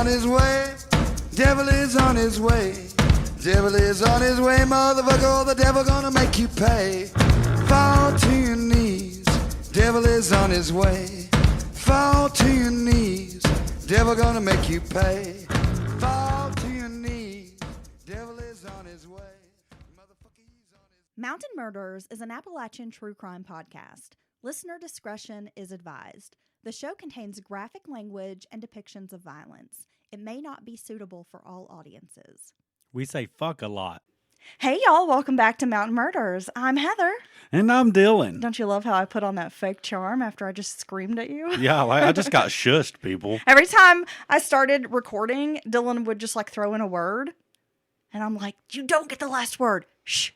on his way. Devil is on his way. Devil is on his way, motherfucker. The devil gonna make you pay. Fall to your knees. Devil is on his way. Fall to your knees. Devil gonna make you pay. Fall to your knees. Devil is on his way. Motherfucker, he's on his... Mountain Murders is an Appalachian true crime podcast. Listener discretion is advised. The show contains graphic language and depictions of violence. It may not be suitable for all audiences. We say fuck a lot. Hey, y'all. Welcome back to Mountain Murders. I'm Heather. And I'm Dylan. Don't you love how I put on that fake charm after I just screamed at you? Yeah, I just got shushed, people. Every time I started recording, Dylan would just throw in a word. And I'm like, you don't get the last word. Shh.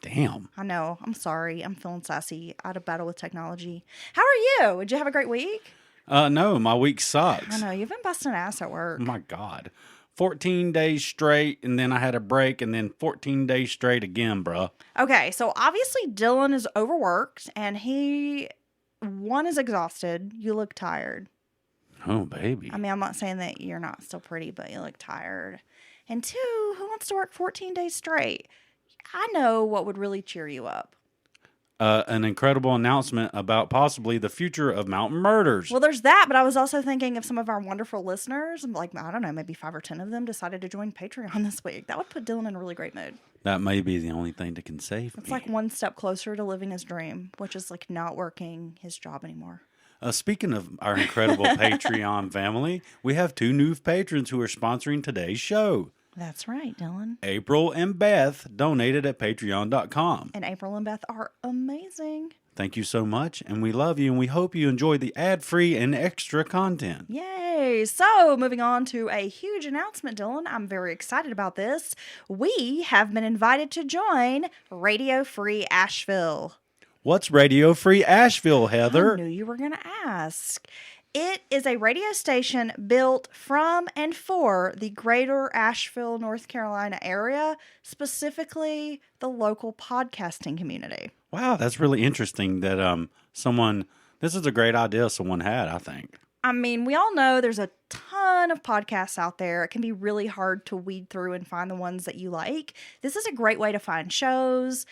Damn. I know. I'm sorry. I'm feeling sassy. I had a battle with technology. How are you? Did you have a great week? No, my week sucks. I know. You've been busting ass at work. Oh my God. 14 days straight, and then I had a break, and then 14 days straight again, bruh. Okay, so obviously Dylan is overworked, and one, is exhausted. You look tired. Oh, baby. I mean, I'm not saying that you're not still pretty, but you look tired. And two, who wants to work 14 days straight? I know what would really cheer you up. An incredible announcement about possibly the future of Mountain Murders. Well, there's that, but I was also thinking of some of our wonderful listeners, I don't know, maybe 5 or 10 of them decided to join Patreon this week. That would put Dylan in a really great mood. That may be the only thing that can save me. It's one step closer to living his dream, which is not working his job anymore. Speaking of our incredible Patreon family, we have 2 new patrons who are sponsoring today's show. That's right, Dylan. April and Beth donated at patreon.com. And April and Beth are amazing. Thank you so much, and we love you, and we hope you enjoy the ad-free and extra content. Yay! So, moving on to a huge announcement, Dylan. I'm very excited about this. We have been invited to join Radio Free Asheville. What's Radio Free Asheville, Heather? I knew you were going to ask. It is a radio station built from and for the greater Asheville, North Carolina area, specifically the local podcasting community. Wow, that's really interesting that this is a great idea someone had, I think. I mean, we all know there's a ton of podcasts out there. It can be really hard to weed through and find the ones that you like. This is a great way to find shows.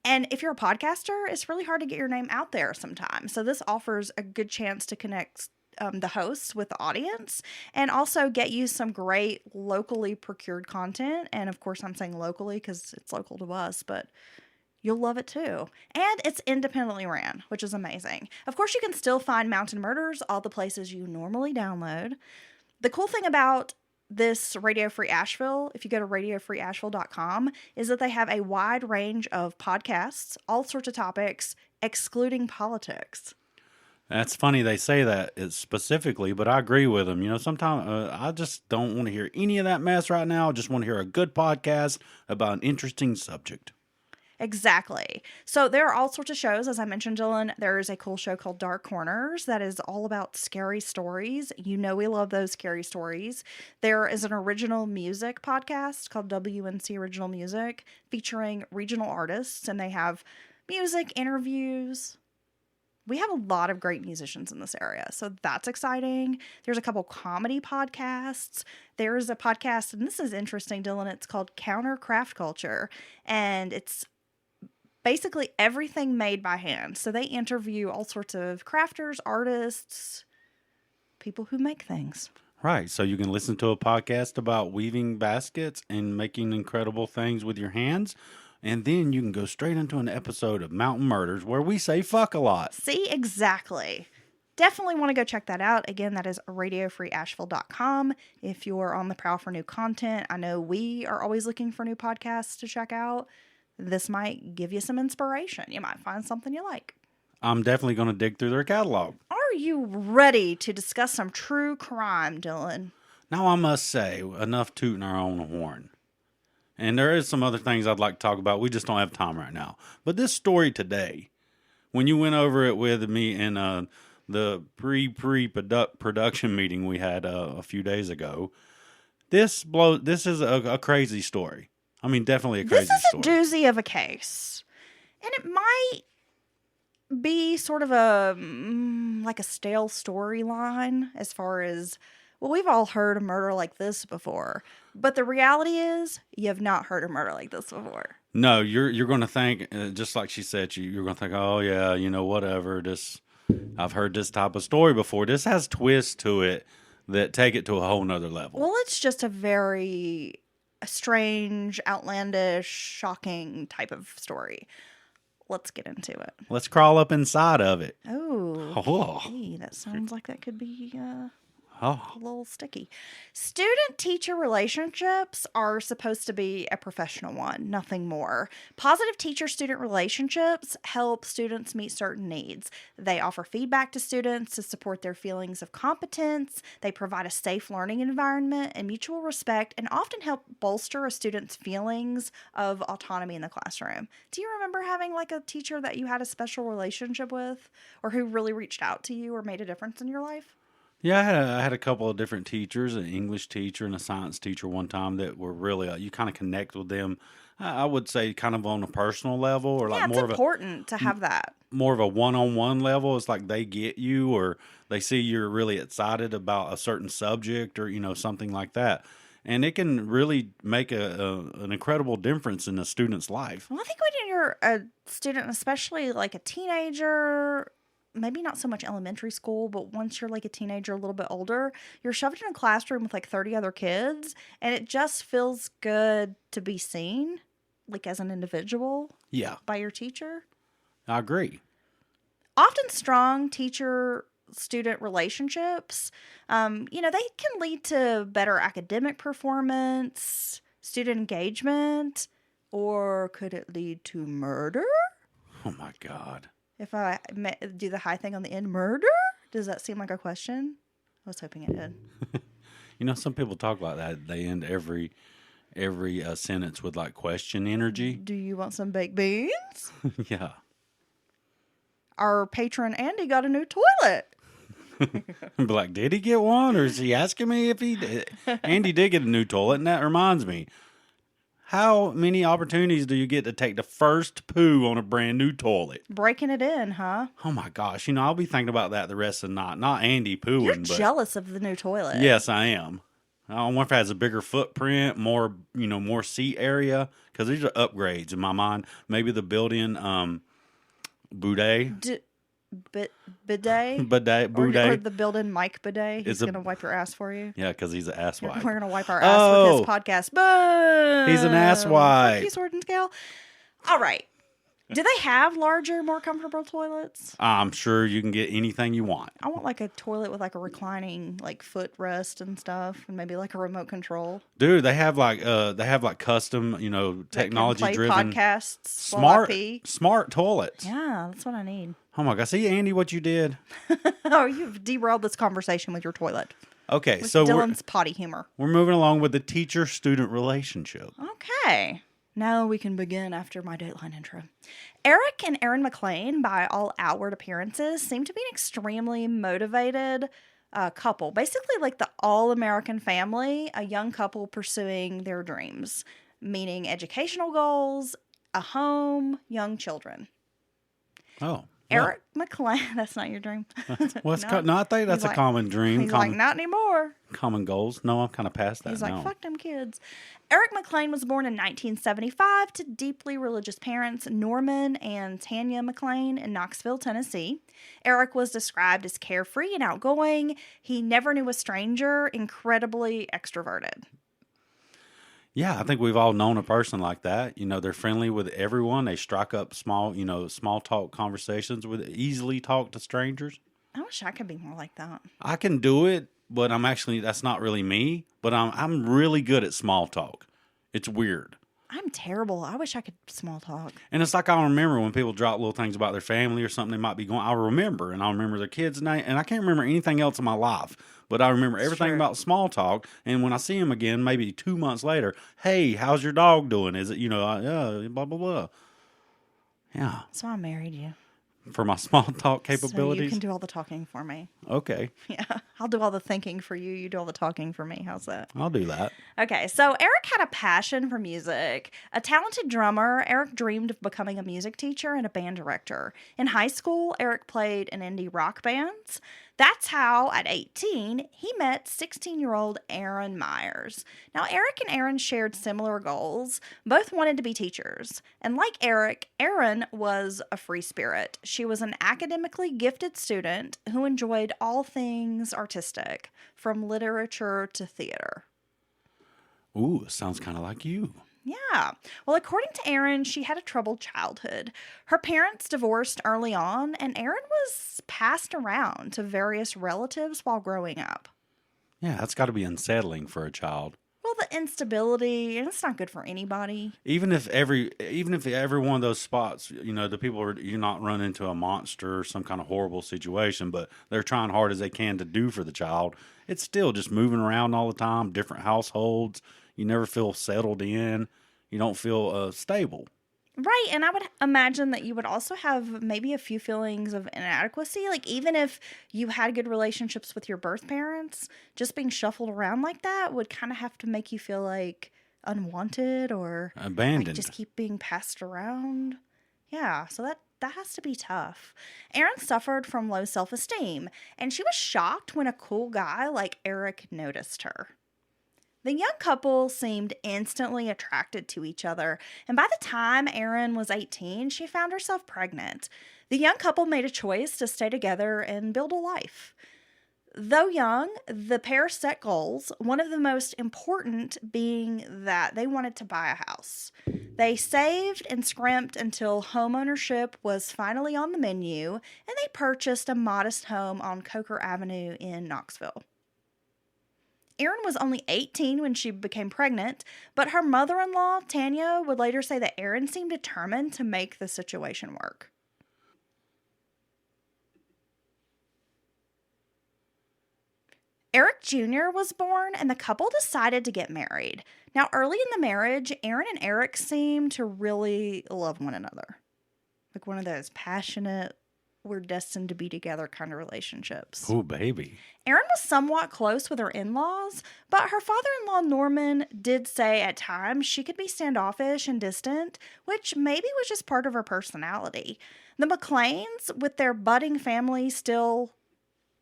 And if you're a podcaster, it's really hard to get your name out there sometimes. So this offers a good chance to connect the hosts with the audience and also get you some great locally procured content. And of course, I'm saying locally because it's local to us, but you'll love it too. And it's independently ran, which is amazing. Of course, you can still find Mountain Murders all the places you normally download. The cool thing about this Radio Free Asheville, if you go to radiofreeasheville.com, is that they have a wide range of podcasts, all sorts of topics, excluding politics. That's funny they say that specifically, but I agree with them. You know, sometimes I just don't want to hear any of that mess right now. I just want to hear a good podcast about an interesting subject. Exactly. So there are all sorts of shows. As I mentioned, Dylan, there is a cool show called Dark Corners that is all about scary stories. You know we love those scary stories. There is an original music podcast called WNC Original Music featuring regional artists, and they have music, interviews. We have a lot of great musicians in this area, so that's exciting. There's a couple comedy podcasts. There's a podcast, and this is interesting, Dylan. It's called Counter Craft Culture, and it's basically everything made by hand. So they interview all sorts of crafters, artists, people who make things. Right, so you can listen to a podcast about weaving baskets and making incredible things with your hands. And then you can go straight into an episode of Mountain Murders where we say fuck a lot. See, exactly. Definitely want to go check that out. Again, that is radiofreeasheville.com. If you're on the prowl for new content, I know we are always looking for new podcasts to check out. This might give you some inspiration. You might find something you like. I'm definitely going to dig through their catalog. Are you ready to discuss some true crime, Dylan? Now, I must say, enough tooting our own horn. And there is some other things I'd like to talk about. We just don't have time right now. But this story today, when you went over it with me in the pre-production meeting we had a few days ago, this is a crazy story. I mean, definitely a crazy story. This is a doozy of a case. And it might be sort of a stale storyline as far as Well, we've all heard a murder like this before, but the reality is you have not heard a murder like this before. No, you're going to think, just like she said, you're going to think, oh yeah, whatever. I've heard this type of story before. This has twists to it that take it to a whole nother level. Well, it's just a very strange, outlandish, shocking type of story. Let's get into it. Let's crawl up inside of it. Oh, okay. That sounds like that could be a little sticky. Student-teacher relationships are supposed to be a professional one, nothing more. Positive teacher-student relationships help students meet certain needs. They offer feedback to students to support their feelings of competence. They provide a safe learning environment and mutual respect, and often help bolster a student's feelings of autonomy in the classroom. Do you remember having like a teacher that you had a special relationship with, or who really reached out to you or made a difference in your life? Yeah, I had a couple of different teachers, an English teacher and a science teacher one time that were really, you kind of connect with them. I would say kind of on a personal level, or like It's important to have that. More of a one-on-one level. It's like they get you, or they see you're really excited about a certain subject, or, something like that. And it can really make an incredible difference in a student's life. Well, I think when you're a student, especially like a teenager, maybe not so much elementary school, but once you're like a teenager, a little bit older, you're shoved in a classroom with like 30 other kids, and it just feels good to be seen, like as an individual. Yeah. By your teacher. I agree. Often strong teacher-student relationships, they can lead to better academic performance, student engagement, or could it lead to murder? Oh my God. If I do the high thing on the end, murder? Does that seem like a question? I was hoping it did. Some people talk about that. They end every sentence with like question energy. Do you want some baked beans? Yeah. Our patron Andy got a new toilet. Be like, did he get one, or is he asking me if he did? Andy did get a new toilet, and that reminds me. How many opportunities do you get to take the first poo on a brand new toilet? Breaking it in, huh? Oh my gosh. I'll be thinking about that the rest of the night. Not Andy pooing, You're but jealous of the new toilet. Yes, I am. I wonder if it has a bigger footprint, more seat area, because these are upgrades in my mind. Maybe the built-in bidet. Bidet? Bidet. Or the built-in mic bidet. He's going to wipe your ass for you. Yeah, because he's an ass wipe. We're going to wipe our ass with his podcast. Boom! He's an ass wipe. Thank you, Sword and Scale. All right. Do they have larger, more comfortable toilets? I'm sure you can get anything you want. I want like a toilet with like a reclining like footrest and stuff, and maybe like a remote control. Dude, they have like custom, technology driven podcasts. while I pee. Smart toilets. Yeah, that's what I need. Oh my gosh. See, Andy, what you did? Oh, you've derailed this conversation with your toilet. Okay, With so Dylan's potty humor. we're moving along with the teacher-student relationship. Okay. Now we can begin after my Dateline intro. Eric and Erin McLean, by all outward appearances, seem to be an extremely motivated couple. Basically like the all-American family, a young couple pursuing their dreams, meaning educational goals, a home, young children. Oh. Eric McLean, that's not your dream. Well, no, I think that's a common dream. He's like, not anymore. Common goals. No, I'm kind of past that He's now. like, fuck them kids. Eric McLean was born in 1975 to deeply religious parents Norman and Tanya McLean in Knoxville, Tennessee. Eric was described as carefree and outgoing. He never knew a stranger, incredibly extroverted. Yeah, I think we've all known a person like that. They're friendly with everyone. They strike up small talk conversations with easily talk to strangers. I wish I could be more like that. I can do it, but that's not really me. But I'm really good at small talk. It's weird. I'm terrible. I wish I could small talk. And it's like I'll remember when people drop little things about their family or something they might be going. I'll remember, and I'll remember their kids' name, and I can't remember anything else in my life. But I remember everything about small talk. And when I see them again, maybe 2 months later, hey, how's your dog doing? Is it blah blah blah. Yeah. So I married you. For my small talk capabilities. So you can do all the talking for me. Okay. Yeah. I'll do all the thinking for you. You do all the talking for me. How's that? I'll do that. Okay. So Eric had a passion for music. A talented drummer, Eric dreamed of becoming a music teacher and a band director. In high school, Eric played in indie rock bands. That's how, at 18, he met 16-year-old Erin Myers. Now, Eric and Erin shared similar goals. Both wanted to be teachers. And like Eric, Erin was a free spirit. She was an academically gifted student who enjoyed all things artistic, from literature to theater. Ooh, sounds kind of like you. Yeah. Well, according to Erin, she had a troubled childhood. Her parents divorced early on, and Erin was passed around to various relatives while growing up. Yeah, that's got to be unsettling for a child. Well, the instability, and it's not good for anybody. Even if every one of those spots, the people you're not running into a monster or some kind of horrible situation, but they're trying hard as they can to do for the child. It's still just moving around all the time, different households. You never feel settled in. You don't feel stable. Right, and I would imagine that you would also have maybe a few feelings of inadequacy. Like, even if you had good relationships with your birth parents, just being shuffled around like that would kind of have to make you feel like unwanted or abandoned. Like just keep being passed around. Yeah, so that has to be tough. Erin suffered from low self-esteem, and she was shocked when a cool guy like Eric noticed her. The young couple seemed instantly attracted to each other, and by the time Erin was 18, she found herself pregnant. The young couple made a choice to stay together and build a life. Though young, the pair set goals, one of the most important being that they wanted to buy a house. They saved and scrimped until homeownership was finally on the menu, and they purchased a modest home on Coker Avenue in Knoxville. Erin was only 18 when she became pregnant, but her mother-in-law, Tanya, would later say that Erin seemed determined to make the situation work. Eric Jr. was born, and the couple decided to get married. Now, early in the marriage, Erin and Eric seemed to really love one another. Like one of those passionate, we're destined to be together kind of relationships. Oh, baby. Erin was somewhat close with her in-laws, but her father-in-law Norman did say at times she could be standoffish and distant, which maybe was just part of her personality. The McLeans, with their budding family still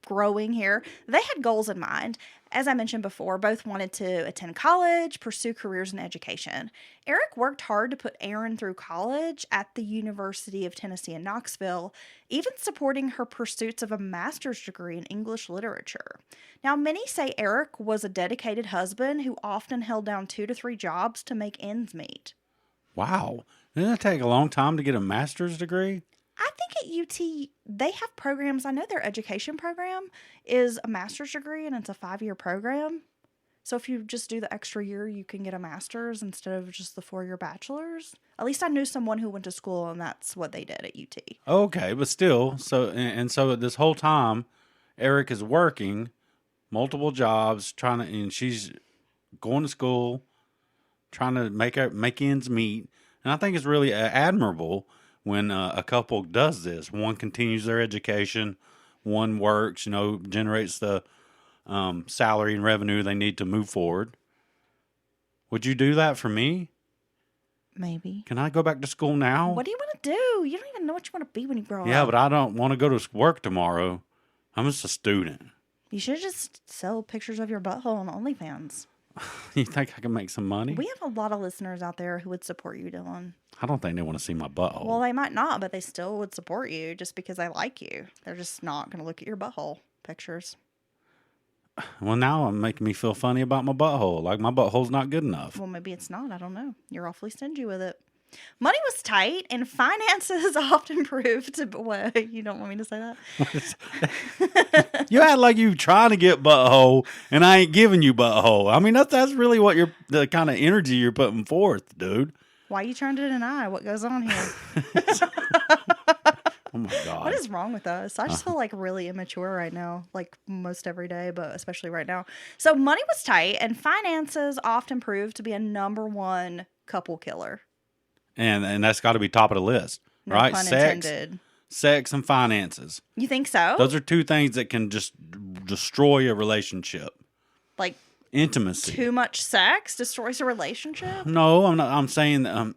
growing here, they had goals in mind. As I mentioned before, both wanted to attend college, pursue careers in education. Eric worked hard to put Erin through college at the University of Tennessee in Knoxville, even supporting her pursuits of a master's degree in English literature. Now, many say Eric was a dedicated husband who often held down 2 to 3 jobs to make ends meet. Wow. Didn't it take a long time to get a master's degree? I think at UT, they have programs. I know their education program is a master's degree, and it's a 5-year program. So if you just do the extra year, you can get a master's instead of just the 4-year bachelor's. At least I knew someone who went to school, and that's what they did at UT. Okay, but still, so this whole time, Eric is working multiple jobs, and she's going to school, trying to make ends meet. And I think it's really admirable when a couple does this. One continues their education, one works, generates the salary and revenue they need to move forward. Would you do that for me? Maybe. Can I go back to school now? What do you want to do? You don't even know what you want to be when you grow up. Yeah, but I don't want to go to work tomorrow. I'm just a student. You should just sell pictures of your butthole on OnlyFans. You think I can make some money? We have a lot of listeners out there who would support you, Dylan. I don't think they want to see my butthole. Well, they might not, but they still would support you just because they like you. They're just not going to look at your butthole pictures. Well, now I'm making me feel funny about my butthole. Like my butthole's not good enough. Well, maybe it's not. I don't know. You're awfully stingy with it. Money was tight, and finances often proved to... What? You don't want me to say that? You act like you trying to get butthole, and I ain't giving you butthole. I mean, that's really what the kind of energy you're putting forth, dude. Why are you trying to deny what goes on here? Oh, my God. What is wrong with us? I just feel like really immature right now, like most every day, but especially right now. So money was tight, and finances often proved to be a number one couple killer. And that's got to be top of the list, No right? pun intended. Sex and finances. You think so? Those are two things that can just destroy a relationship. Like intimacy. Too much sex destroys a relationship? No, I'm not. I'm saying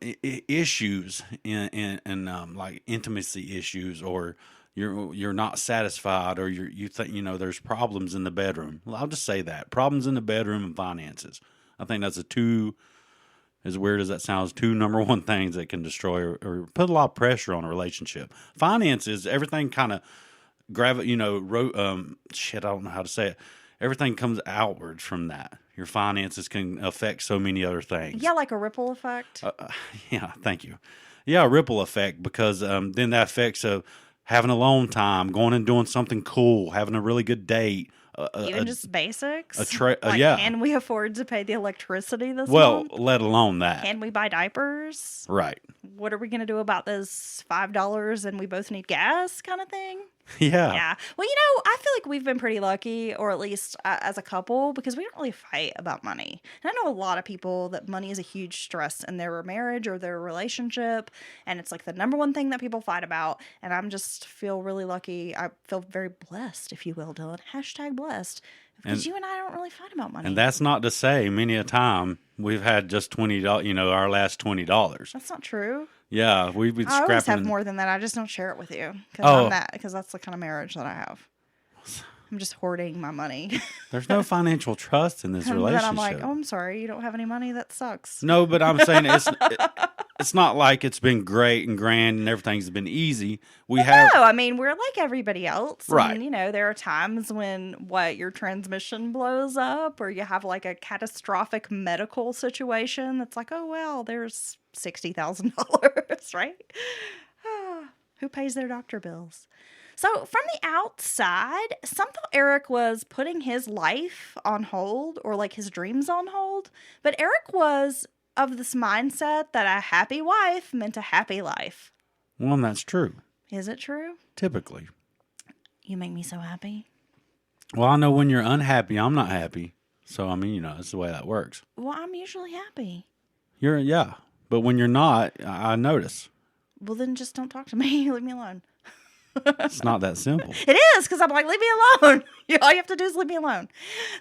issues in like intimacy issues, or you're not satisfied, or you think, there's problems in the bedroom. Well, I'll just say that. Problems in the bedroom and finances. I think that's as weird as that sounds, two number one things that can destroy or put a lot of pressure on a relationship. Finances, everything kind of I don't know how to say it. Everything comes outwards from that. Your finances can affect so many other things. Yeah, like a ripple effect. Yeah, thank you. Yeah, a ripple effect, because then that affects having alone time, going and doing something cool, having a really good date. Even just basics. Yeah. Can we afford to pay the electricity this month? Well, let alone that. Can we buy diapers? Right. What are we going to do about this $5 and we both need gas kind of thing? Yeah. Yeah. Well, I feel like we've been pretty lucky, or at least as a couple, because we don't really fight about money. And I know a lot of people that money is a huge stress in their marriage or their relationship, and it's like the number one thing that people fight about. And I'm just feel really lucky. I feel very blessed, if you will, Dylan. # blessed. Because you and I don't really fight about money. And that's not to say many a time we've had just $20, our last $20. That's not true. Yeah, we've been scrapping. I always have more than that. I just don't share it with you. Because that's the kind of marriage that I have. I'm just hoarding my money. There's no financial trust in this relationship. And I'm like, I'm sorry, you don't have any money? That sucks. No, but I'm saying it's not like it's been great and grand and everything's been easy. No, I mean, we're like everybody else. Right. And, there are times when your transmission blows up, or you have like a catastrophic medical situation that's like, oh, well, there's $60,000, right? Who pays their doctor bills? So from the outside, some thought Eric was putting his life on hold, or like his dreams on hold. But Eric was of this mindset that a happy wife meant a happy life. Well, and that's true. Is it true? Typically. You make me so happy. Well, I know when you're unhappy, I'm not happy. So, I mean, that's the way that works. Well, I'm usually happy. Yeah. But when you're not, I notice. Well, then just don't talk to me. Leave me alone. It's not that simple. It is, because I'm like, leave me alone. All you have to do is leave me alone.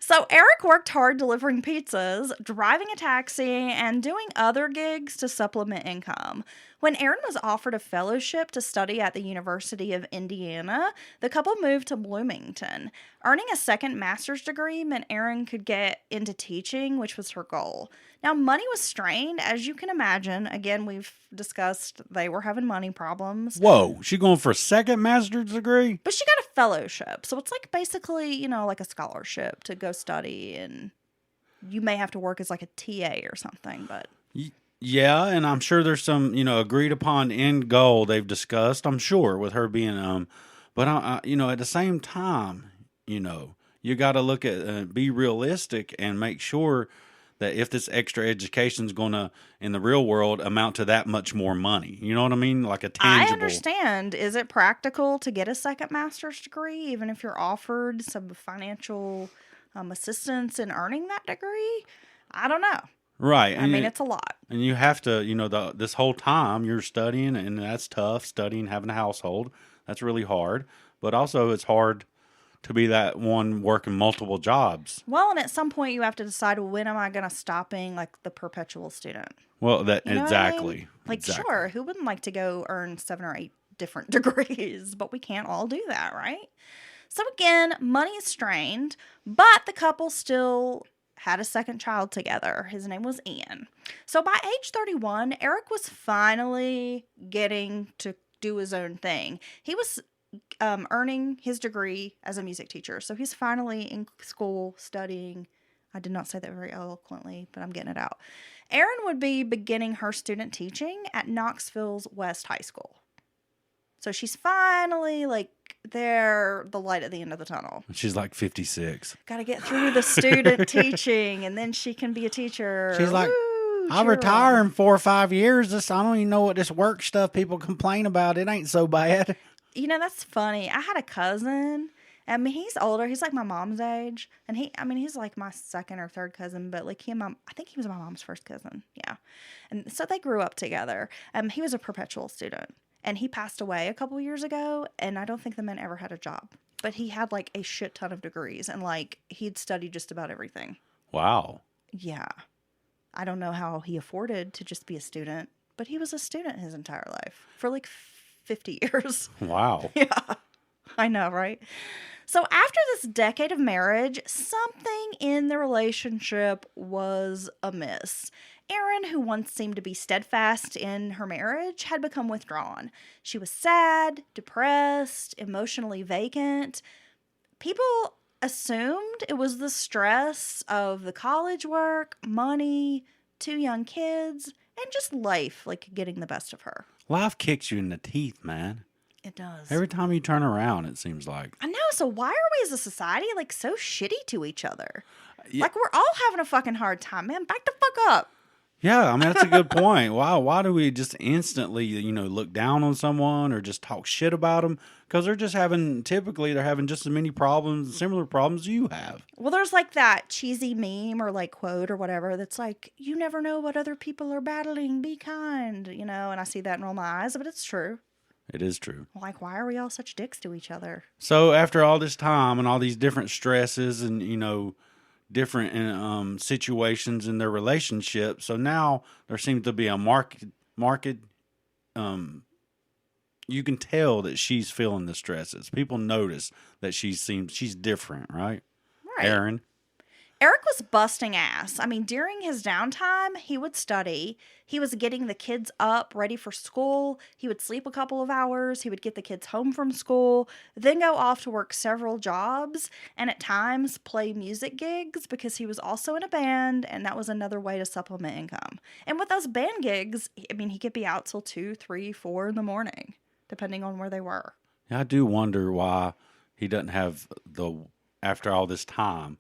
So Eric worked hard delivering pizzas, driving a taxi, and doing other gigs to supplement income. When Erin was offered a fellowship to study at the University of Indiana, the couple moved to Bloomington. Earning a second master's degree meant Erin could get into teaching, which was her goal. Now, money was strained, as you can imagine. Again, we've discussed they were having money problems. Whoa, she going for a second master's degree? But she got a fellowship. So it's like basically, like a scholarship to go study, and you may have to work as like a TA or something, but... Yeah, and I'm sure there's some, agreed upon end goal they've discussed, I'm sure, with her being, but, at the same time, you got to look at, be realistic and make sure that if this extra education is going to, in the real world, amount to that much more money. You know what I mean? Like a tangible. I understand. Is it practical to get a second master's degree, even if you're offered some financial assistance in earning that degree? I don't know. Right. I mean, it's a lot. And you have to, this whole time you're studying, and that's tough, studying, having a household. That's really hard. But also it's hard to be that one working multiple jobs. Well, and at some point you have to decide, when am I going to stop being like the perpetual student? Well, I exactly. mean? Like, exactly. Sure, who wouldn't like to go earn 7 or 8 different degrees? But we can't all do that, right? So again, money is strained, but the couple still had a second child together. His name was Ian. So by age 31, Eric was finally getting to do his own thing. He was earning his degree as a music teacher. So he's finally in school studying. I did not say that very eloquently, but I'm getting it out. Erin would be beginning her student teaching at Knoxville's West High School. So she's finally the light at the end of the tunnel. She's like 56. Got to get through the student teaching, and then she can be a teacher. She's like, Woo, I'll retire in 4 or 5 years. I don't even know what this work stuff people complain about. It ain't so bad. That's funny. I had a cousin. I mean, he's older. He's like my mom's age. And he's like my second or third cousin, but like I think he was my mom's first cousin. Yeah. And so they grew up together. He was a perpetual student. And he passed away a couple years ago, and I don't think the man ever had a job. But he had like a shit ton of degrees, and like he'd studied just about everything. Wow. Yeah. I don't know how he afforded to just be a student, but he was a student his entire life for like 50 years. Wow. Yeah. I know, right? So after this decade of marriage, something in the relationship was amiss. Erin, who once seemed to be steadfast in her marriage, had become withdrawn. She was sad, depressed, emotionally vacant. People assumed it was the stress of the college work, money, 2 young kids, and just life, like, getting the best of her. Life kicks you in the teeth, man. It does. Every time you turn around, it seems like. I know. So why are we as a society, like, so shitty to each other? Yeah. Like, we're all having a fucking hard time, man. Back the fuck up. Yeah, I mean, that's a good point. Why do we just instantly, look down on someone or just talk shit about them? Because typically they're having just as many problems, similar problems you have. Well, there's like that cheesy meme or like quote or whatever that's like, you never know what other people are battling. Be kind, and I see that and roll my eyes, but it's true. It is true. Like, why are we all such dicks to each other? So after all this time and all these different stresses and, different situations in their relationship, so now there seems to be a market. You can tell that she's feeling the stresses. People notice that she's different, right? Right. Erin. Eric was busting ass. I mean, during his downtime, he would study. He was getting the kids up, ready for school. He would sleep a couple of hours. He would get the kids home from school, then go off to work several jobs, and at times play music gigs because he was also in a band, and that was another way to supplement income. And with those band gigs, I mean, he could be out till 2, 3, 4 in the morning, depending on where they were. Yeah, I do wonder why he doesn't have after all this time,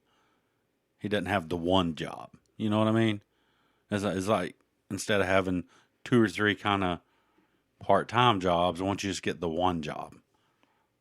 he doesn't have the one job. You know what I mean? It's like instead of having 2 or 3 kind of part-time jobs, why don't you just get the one job?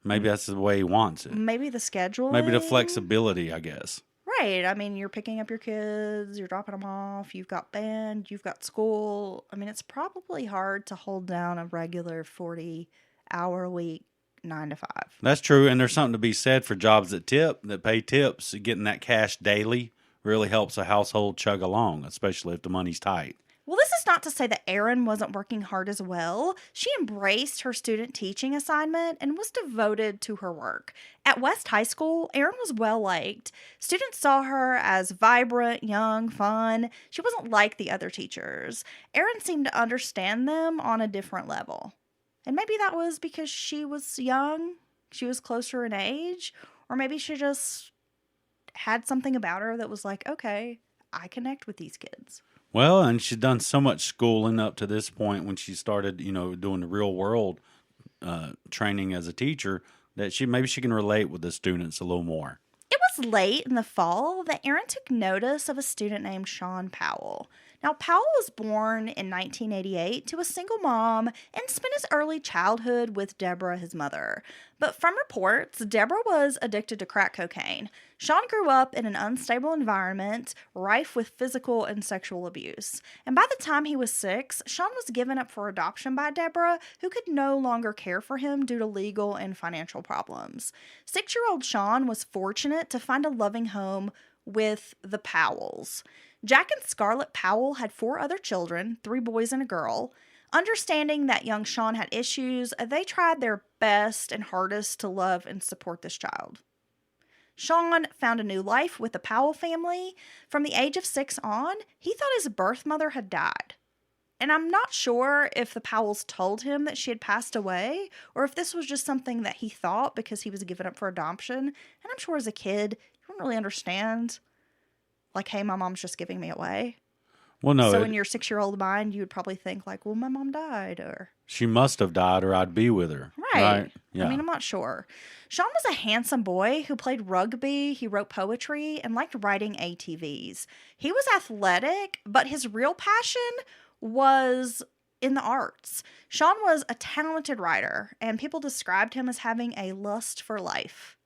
Maybe that's the way he wants it. Maybe the schedule. Maybe the flexibility, I guess. Right. I mean, you're picking up your kids, you're dropping them off, you've got band, you've got school. I mean, it's probably hard to hold down a regular 40-hour-a-week 9 to 5. That's true, and there's something to be said for jobs that pay tips. Getting that cash daily really helps a household chug along, especially if the money's tight. Well, this is not to say that Erin wasn't working hard as well. She embraced her student teaching assignment and was devoted to her work. At West High School, Erin was well liked. Students saw her as vibrant, young, fun. She wasn't like the other teachers. Erin seemed to understand them on a different level. And maybe that was because she was young, she was closer in age, or maybe she just had something about her that was like, okay, I connect with these kids. Well, and she's done so much schooling up to this point when she started, doing the real world training as a teacher, that maybe she can relate with the students a little more. It was late in the fall that Erin took notice of a student named Sean Powell. Now, Powell was born in 1988 to a single mom and spent his early childhood with Deborah, his mother. But from reports, Deborah was addicted to crack cocaine. Sean grew up in an unstable environment, rife with physical and sexual abuse. And by the time he was 6, Sean was given up for adoption by Deborah, who could no longer care for him due to legal and financial problems. 6-year-old Sean was fortunate to find a loving home with the Powells. Jack and Scarlett Powell had 4 other children, 3 boys and a girl. Understanding that young Sean had issues, they tried their best and hardest to love and support this child. Sean found a new life with the Powell family. From the age of 6 on, he thought his birth mother had died. And I'm not sure if the Powells told him that she had passed away, or if this was just something that he thought because he was given up for adoption. And I'm sure as a kid, you wouldn't really understand. Like, hey, my mom's just giving me away. Well, no. So in your 6-year-old mind, you would probably think like, well, my mom died, or she must have died or I'd be with her. Right. Yeah. I mean, I'm not sure. Sean was a handsome boy who played rugby, he wrote poetry, and liked riding ATVs. He was athletic, but his real passion was in the arts. Sean was a talented writer, and people described him as having a lust for life.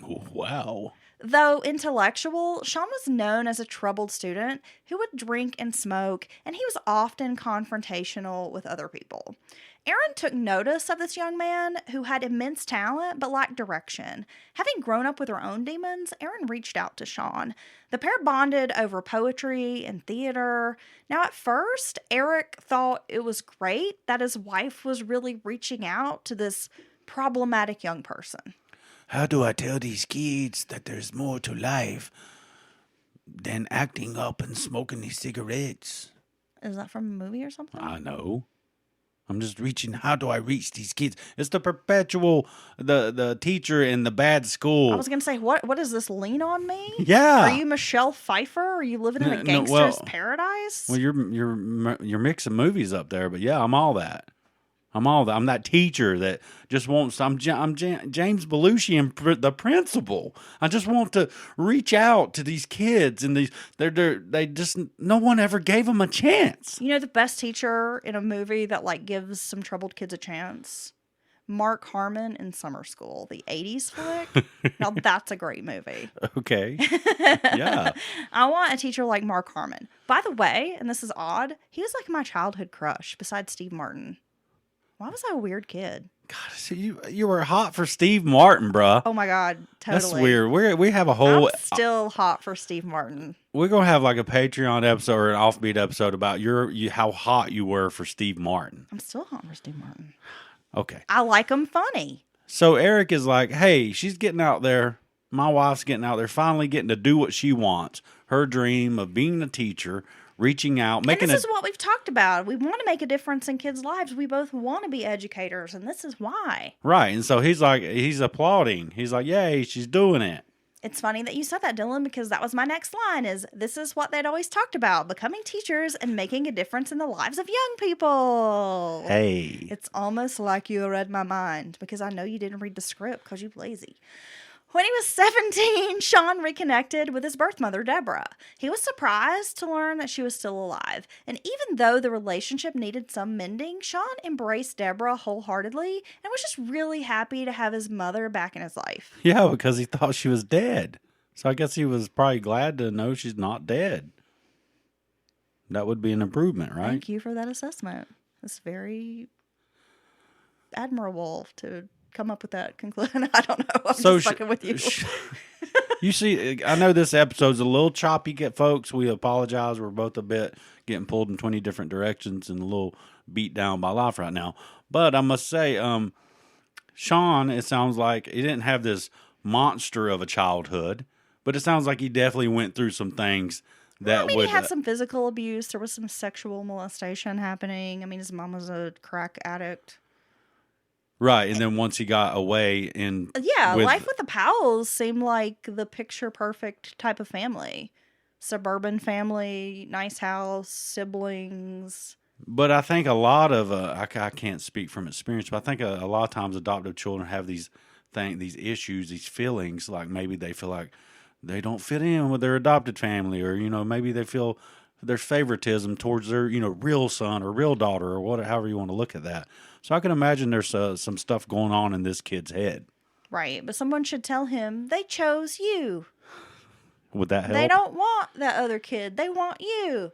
Wow. Though intellectual, Sean was known as a troubled student who would drink and smoke, and he was often confrontational with other people. Erin took notice of this young man who had immense talent but lacked direction. Having grown up with her own demons, Erin reached out to Sean. The pair bonded over poetry and theater. Now, at first, Eric thought it was great that his wife was really reaching out to this problematic young person. how do I tell these kids that there's more to life than acting up and smoking these cigarettes? Is that from a movie or something? I know. I'm just reaching. How do I reach these kids? It's the perpetual, the teacher in the bad school. I was gonna say, what does this lean on me? Yeah. Are you Michelle Pfeiffer? Are you living in a gangster's paradise? Well, you're mixing movies up there, but yeah, I'm all that. I'm that teacher that just wants. I'm James Belushi and the principal. I just want to reach out to these kids, and they just no one ever gave them a chance. You know the best teacher in a movie that like gives some troubled kids a chance? Mark Harmon in Summer School, the 80s flick. Now that's a great movie. Okay. Yeah. I want a teacher like Mark Harmon. By the way, and this is odd, he was like my childhood crush besides Steve Martin. Why was I a weird kid? God, so you were hot for Steve Martin, bruh. Oh my God, totally. That's weird. We have a whole. I'm still hot for Steve Martin. We're gonna have like a Patreon episode or an offbeat episode about how hot you were for Steve Martin. I'm still hot for Steve Martin. Okay. I like him funny. So Eric is like, hey, she's getting out there. My wife's getting out there, finally getting to do what she wants. Her dream of being a teacher. Reaching out, making. And this is what we've talked about. We want to make a difference in kids' lives. We both want to be educators, and this is why. Right, and so he's applauding. He's like, "Yay, she's doing it." It's funny that you said that, Dylan, because that was my next line. This is what they'd always talked about: becoming teachers and making a difference in the lives of young people. Hey, it's almost like you read my mind because I know you didn't read the script because you're lazy. When he was 17, Sean reconnected with his birth mother, Deborah. He was surprised to learn that she was still alive. And even though the relationship needed some mending, Sean embraced Deborah wholeheartedly and was just really happy to have his mother back in his life. Yeah, because he thought she was dead. So I guess he was probably glad to know she's not dead. That would be an improvement, right? Thank you for that assessment. It's very admirable to come up with that conclusion. I don't know. I'm just fucking with you. You see, I know this episode's a little choppy, folks. We apologize. We're both a bit getting pulled in 20 different directions and a little beat down by life right now. But I must say, Sean, it sounds like he didn't have this monster of a childhood, but it sounds like he definitely went through some things that he had some physical abuse. There was some sexual molestation happening. I mean, his mom was a crack addict. Right, and then once he got away life with the Powells seemed like the picture-perfect type of family. Suburban family, nice house, siblings. But I think a lot of, I can't speak from experience, but I think a lot of times adoptive children have these issues, these feelings, like maybe they feel like they don't fit in with their adopted family, or, maybe they feel there's favoritism towards their, real son or real daughter or whatever, however you want to look at that. So I can imagine there's some stuff going on in this kid's head. Right, but someone should tell him they chose you. Would that help? They don't want that other kid. They want you.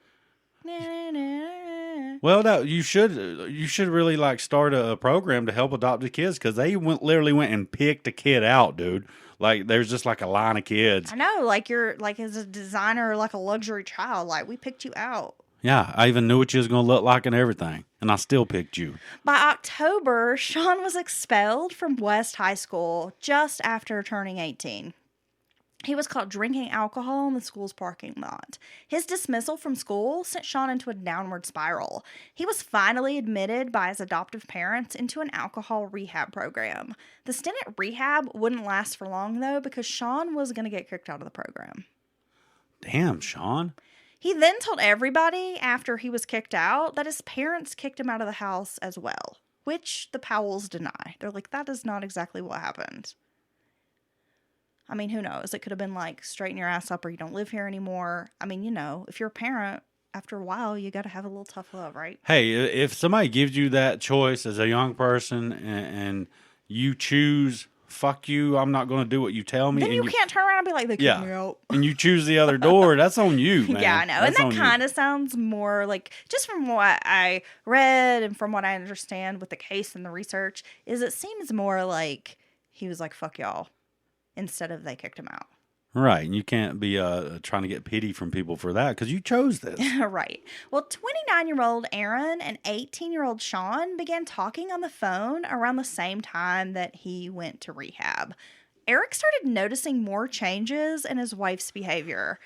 Well, you should really like start a program to help adopted kids, because they literally went and picked a kid out, dude. Like there's just like a line of kids. I know, like you're like as a designer, like a luxury child. Like we picked you out. Yeah, I even knew what you was going to look like and everything, and I still picked you. By October, Sean was expelled from West High School just after turning 18. He was caught drinking alcohol in the school's parking lot. His dismissal from school sent Sean into a downward spiral. He was finally admitted by his adoptive parents into an alcohol rehab program. The stint at rehab wouldn't last for long, though, because Sean was going to get kicked out of the program. Damn, Sean. He then told everybody after he was kicked out that his parents kicked him out of the house as well, which the Powells deny. They're like, that is not exactly what happened. I mean, who knows? It could have been like, straighten your ass up or you don't live here anymore. I mean, if you're a parent, after a while, you got to have a little tough love, right? Hey, if somebody gives you that choice as a young person and you choose, fuck you, I'm not going to do what you tell me. Then you can't turn around and be like, they kicked me out. And you choose the other door, that's on you, man. Yeah, I know. That's and that kind of sounds more like, just from what I read and from what I understand with the case and the research, is it seems more like he was like, fuck y'all, instead of they kicked him out. Right, and you can't be trying to get pity from people for that because you chose this. Right. Well, 29-year-old Erin and 18-year-old Sean began talking on the phone around the same time that he went to rehab. Eric started noticing more changes in his wife's behavior.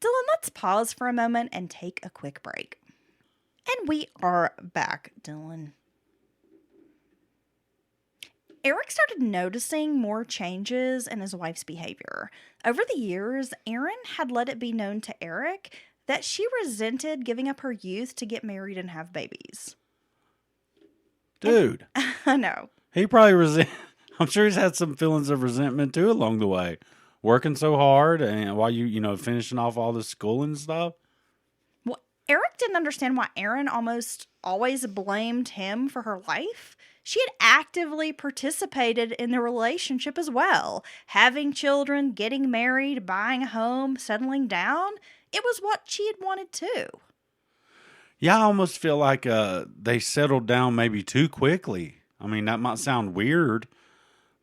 Dylan, let's pause for a moment and take a quick break. And we are back, Dylan. Eric started noticing more changes in his wife's behavior. Over the years, Erin had let it be known to Eric that she resented giving up her youth to get married and have babies. Dude. I know. He probably I'm sure he's had some feelings of resentment too along the way. Working so hard and while finishing off all this school and stuff. Well, Eric didn't understand why Erin almost always blamed him for her life. She had actively participated in the relationship as well. Having children, getting married, buying a home, settling down. It was what she had wanted too. Yeah, I almost feel like they settled down maybe too quickly. I mean, that might sound weird,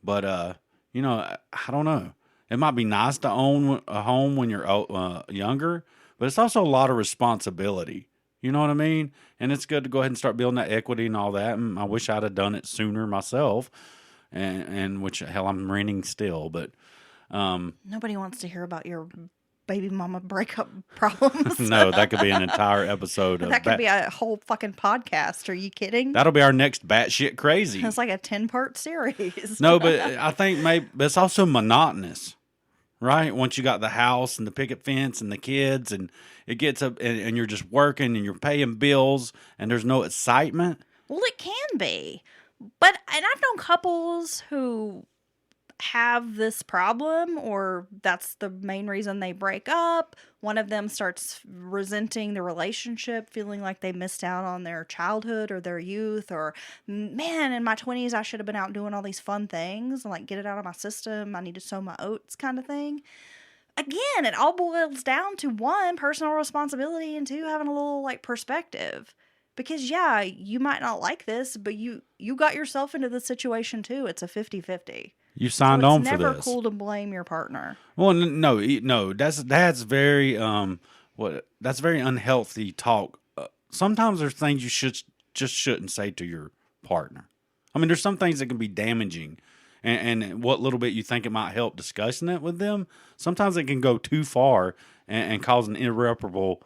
but, I don't know. It might be nice to own a home when you're younger, but it's also a lot of responsibility. You know what I mean? And it's good to go ahead and start building that equity and all that. And I wish I'd have done it sooner myself, and which, hell, I'm renting still. But nobody wants to hear about your baby mama breakup problems. No, that could be an entire episode. That could be a whole fucking podcast. Are you kidding? That'll be our next batshit crazy. It's like a 10-part series. No, but I think maybe but it's also monotonous, right? Once you got the house and the picket fence and the kids, and it gets up and you're just working and you're paying bills and there's no excitement. Well, it can be. And I've known couples who have this problem, or that's the main reason they break up. One of them starts resenting the relationship, feeling like they missed out on their childhood or their youth, or, man, in my 20s, I should have been out doing all these fun things and get it out of my system. I need to sow my oats kind of thing. Again, it all boils down to one, personal responsibility, and two, having a little perspective. Because yeah, you might not like this, but you got yourself into this situation too. It's a 50-50. You signed on for this. It's never cool to blame your partner. Well, no, that's very that's very unhealthy talk. Sometimes there's things you shouldn't say to your partner. I mean, there's some things that can be damaging, and what little bit you think it might help discussing it with them, sometimes it can go too far and cause an irreparable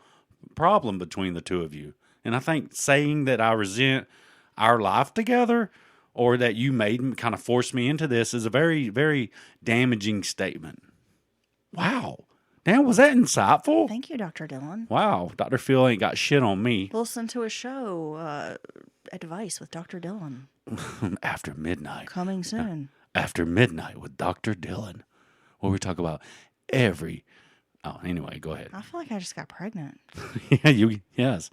problem between the two of you. And I think saying that I resent our life together, or that you kind of forced me into this, is a very, very damaging statement. Wow. Damn, was that insightful? Thank you, Dr. Dillon. Wow. Dr. Phil ain't got shit on me. Listen to a show, Advice with Dr. Dillon. After midnight. Coming soon. After midnight with Dr. Dillon, where we talk about anyway, go ahead. I feel like I just got pregnant. Yes.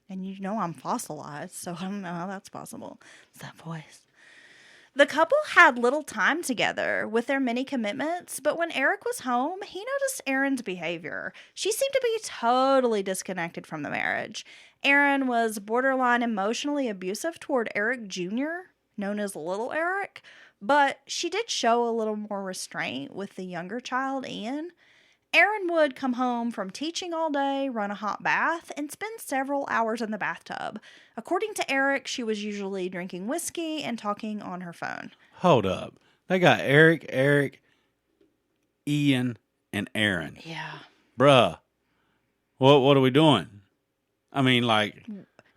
And I'm fossilized, so I don't know how that's possible. It's that voice. The couple had little time together with their many commitments, but when Eric was home, he noticed Erin's behavior. She seemed to be totally disconnected from the marriage. Erin was borderline emotionally abusive toward Eric Jr., known as Little Eric, but she did show a little more restraint with the younger child, Ian. Erin would come home from teaching all day, run a hot bath, and spend several hours in the bathtub. According to Eric, she was usually drinking whiskey and talking on her phone. Hold up. They got Eric, Ian, and Erin. Yeah. Bruh. What are we doing? I mean,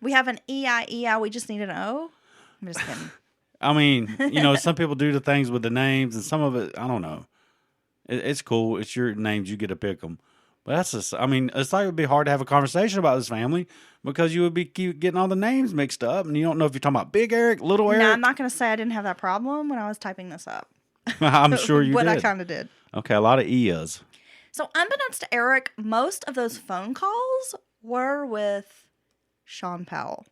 we have an E-I-E-I, we just need an O? I'm just kidding. I mean, some people do the things with the names, and some of it, I don't know. It's cool. It's your names. You get to pick them. But that's just, it's like it would be hard to have a conversation about this family because you would be getting all the names mixed up, and you don't know if you're talking about Big Eric, Little Eric. No, I'm not going to say I didn't have that problem when I was typing this up. I'm sure you but did. But I kind of did. Okay, a lot of Ias. So unbeknownst to Eric, most of those phone calls were with Sean Powell.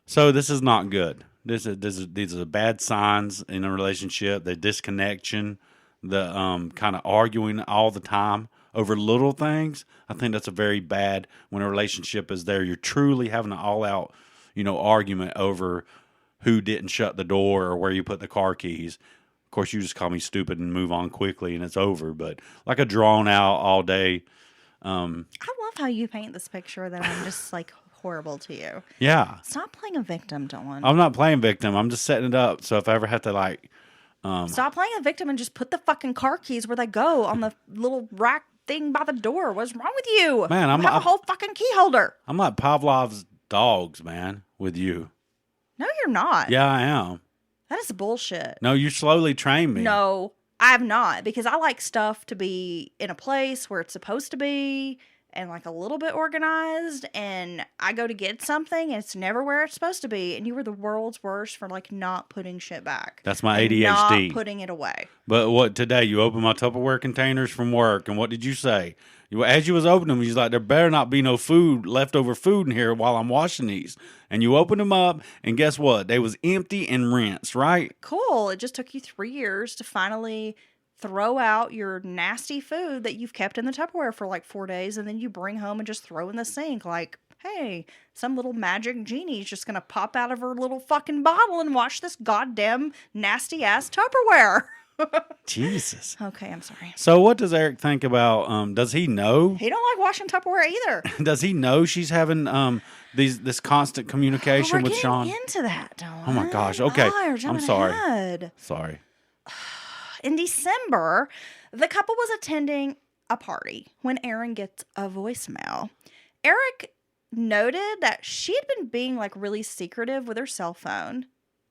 So this is not good. These are bad signs in a relationship, the disconnection, the kind of arguing all the time over little things. I think that's a very bad when a relationship is there. You're truly having an all-out, argument over who didn't shut the door or where you put the car keys. Of course, you just call me stupid and move on quickly, and it's over. But like a drawn-out all day. I love how you paint this picture that I'm just horrible to you. Yeah. Stop playing a victim, Dylan. I'm not playing victim. I'm just setting it up. So if I ever have to Stop playing a victim and just put the fucking car keys where they go on the little rack thing by the door. What's wrong with you? Man, have a whole fucking key holder. I'm like Pavlov's dogs, man, with you. No, you're not. Yeah, I am. That is bullshit. No, you slowly train me. No, I have not, because I like stuff to be in a place where it's supposed to be and like a little bit organized, and I go to get something and it's never where it's supposed to be, and you were the world's worst for like not putting shit back. That's my and ADHD. Not putting it away. But what today? You opened my Tupperware containers from work, and what did you say? As you was opening them, you was like, there better not be no leftover food in here while I'm washing these. And you opened them up, and guess what? They was empty and rinsed, right? Cool. It just took you 3 years to finally throw out your nasty food that you've kept in the Tupperware for like 4 days, and then you bring home and just throw in the sink like, hey, some little magic genie's just going to pop out of her little fucking bottle and wash this goddamn nasty-ass Tupperware. Jesus. Okay, I'm sorry. So what does Eric think about, does he know? He don't like washing Tupperware either. Does he know she's having this constant communication with Sean? We're getting into that, don't Oh my gosh. Okay. I'm sorry. Ahead. Sorry. In December, the couple was attending a party when Erin gets a voicemail. Eric noted that she had been being like really secretive with her cell phone,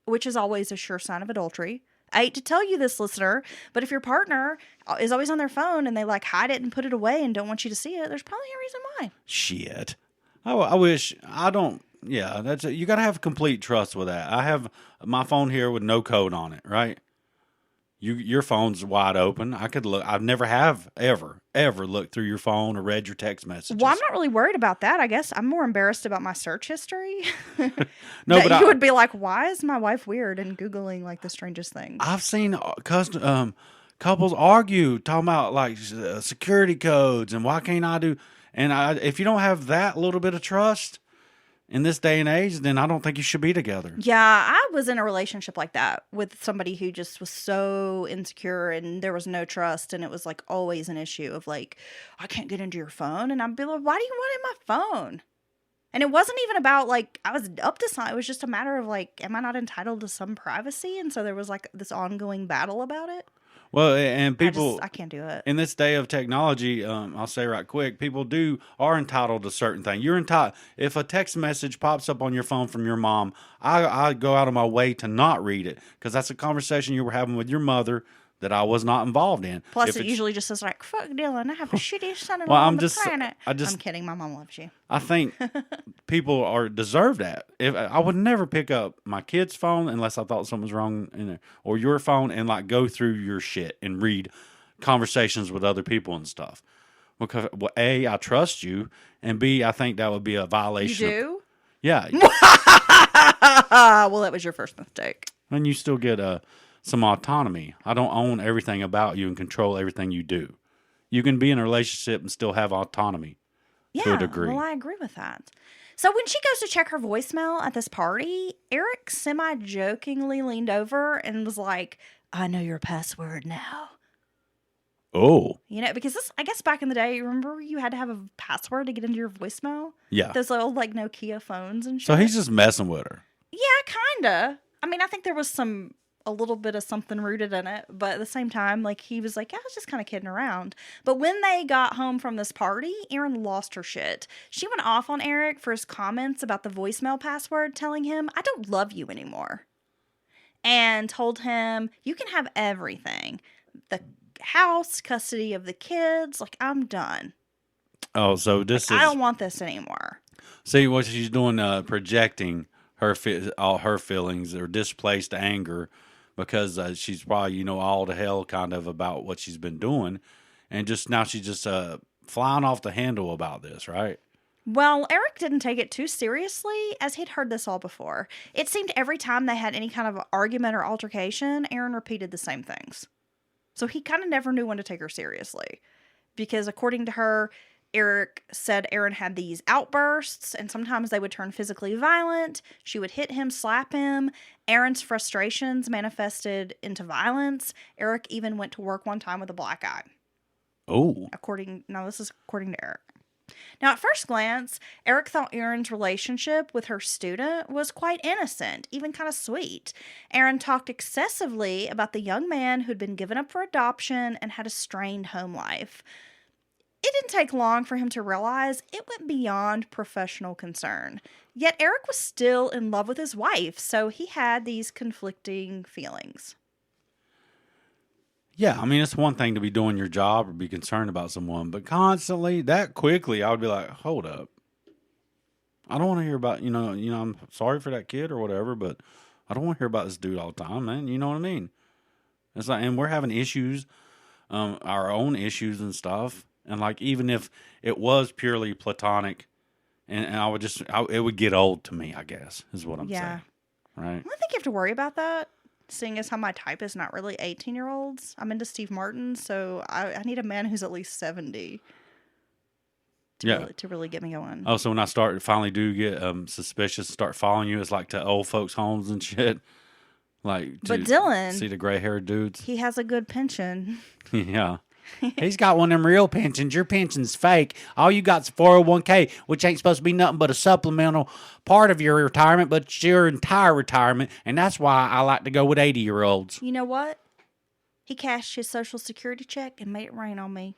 which is always a sure sign of adultery. I hate to tell you this, listener, but if your partner is always on their phone and they like hide it and put it away and don't want you to see it, there's probably a reason why. Shit. I wish I don't. Yeah, you got to have complete trust with that. I have my phone here with no code on it, right? Your phone's wide open. I could look. I've never have ever looked through your phone or read your text messages. Well, I'm not really worried about that. I guess I'm more embarrassed about my search history. No, but you would be like, why is my wife weird and Googling like the strangest things? I've seen couples argue talking about like security codes and why can't I do. And if you don't have that little bit of trust in this day and age, then I don't think you should be together. Yeah, I was in a relationship like that with somebody who just was so insecure and there was no trust, and it was like always an issue of like, I can't get into your phone, and I'd be like, why do you want it in my phone? And it wasn't even about like I was up to something. It was just a matter of like, am I not entitled to some privacy? And so there was like this ongoing battle about it. Well, and people, I can't do it. In this day of technology, I'll say right quick, people are entitled to certain things. You're entitled. If a text message pops up on your phone from your mom, I go out of my way to not read it because that's a conversation you were having with your mother that I was not involved in. Plus, it usually just says like, "Fuck Dylan, I have the shittiest son-in-law on the planet." I'm kidding. My mom loves you. I think people deserve that. If I would never pick up my kid's phone unless I thought something was wrong in there, or your phone, and like go through your shit and read conversations with other people and stuff. Because well, A, I trust you, and B, I think that would be a violation. You do? Yeah. Well, that was your first mistake. And you still get some autonomy. I don't own everything about you and control everything you do. You can be in a relationship and still have autonomy to a degree. Well, I agree with that. So when she goes to check her voicemail at this party, Eric semi-jokingly leaned over and was like, I know your password now. Oh. You know, because I guess back in the day, remember you had to have a password to get into your voicemail? Yeah. Those old like Nokia phones and shit. So he's just messing with her. Yeah, kinda. I mean, I think there was a little bit of something rooted in it, but at the same time, like he was like, I was just kind of kidding around. But when they got home from this party, Erin lost her shit. She went off on Eric for his comments about the voicemail password, telling him, I don't love you anymore. And told him, you can have everything. The house, custody of the kids, like I'm done. Oh, so this I don't want this anymore. See what she's doing, projecting all her feelings or displaced anger because she's probably, all the hell kind of about what she's been doing. And just now she's just flying off the handle about this, right? Well, Eric didn't take it too seriously, as he'd heard this all before. It seemed every time they had any kind of argument or altercation, Erin repeated the same things. So he kind of never knew when to take her seriously. Because according to her, Eric said Erin had these outbursts, and sometimes they would turn physically violent. She would hit him, slap him. Erin's frustrations manifested into violence. Eric even went to work one time with a black eye. Oh. This is according to Eric. Now, at first glance, Eric thought Erin's relationship with her student was quite innocent, even kind of sweet. Erin talked excessively about the young man who'd been given up for adoption and had a strained home life. It didn't take long for him to realize it went beyond professional concern. Yet Eric was still in love with his wife, so he had these conflicting feelings. Yeah, I mean, it's one thing to be doing your job or be concerned about someone, but constantly, that quickly, I would be like, hold up. I don't want to hear about, I'm sorry for that kid or whatever, but I don't want to hear about this dude all the time, man. You know what I mean? It's like, and we're having issues, our own issues and stuff. And like, even if it was purely platonic, and it would get old to me, I guess, is what I'm saying. Right? I don't think you have to worry about that. Seeing as how my type is not really 18-year-olds. I'm into Steve Martin, so I need a man who's at least 70 to really get me going. Oh, so when I finally do get suspicious, start following you, it's like to old folks' homes and shit? Like, but Dylan, see the gray-haired dudes? He has a good pension. Yeah. He's got one of them real pensions. Your pension's fake. All you got's 401k, which ain't supposed to be nothing but a supplemental part of your retirement, but it's your entire retirement, and that's why I like to go with 80-year-olds. You know what? He cashed his Social Security check and made it rain on me.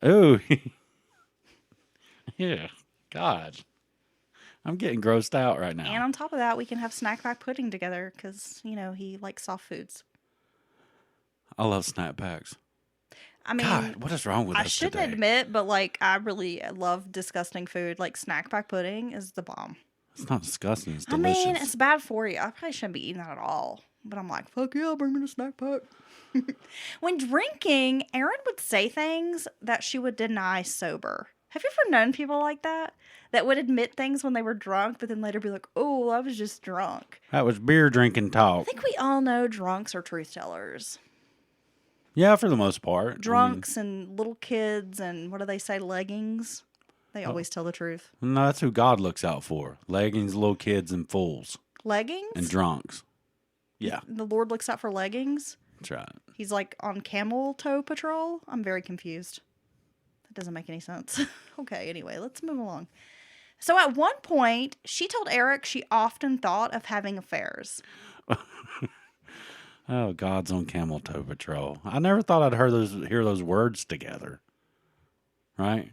Ooh. Yeah. God. I'm getting grossed out right now. And on top of that, we can have snack pack pudding together because, he likes soft foods. I love snack packs. I mean, God, what is wrong with us I shouldn't today? admit, but I really love disgusting food. Like snack pack pudding is the bomb. It's not disgusting. It's delicious. I mean, it's bad for you. I probably shouldn't be eating that at all. But I'm like, fuck yeah, bring me the snack pack. When drinking, Erin would say things that she would deny sober. Have you ever known people like that? That would admit things when they were drunk, but then later be like, oh, I was just drunk. That was beer drinking talk. I think we all know drunks are truth tellers. Yeah, for the most part. Drunks and little kids and what do they say, leggings? They always tell the truth. No, that's who God looks out for. Leggings, little kids, and fools. Leggings? And drunks. Yeah. The Lord looks out for leggings? That's right. He's like on camel toe patrol? I'm very confused. That doesn't make any sense. Okay, anyway, let's move along. So at one point, she told Eric she often thought of having affairs. Oh, God's on camel toe patrol. I never thought I'd hear those words together. Right?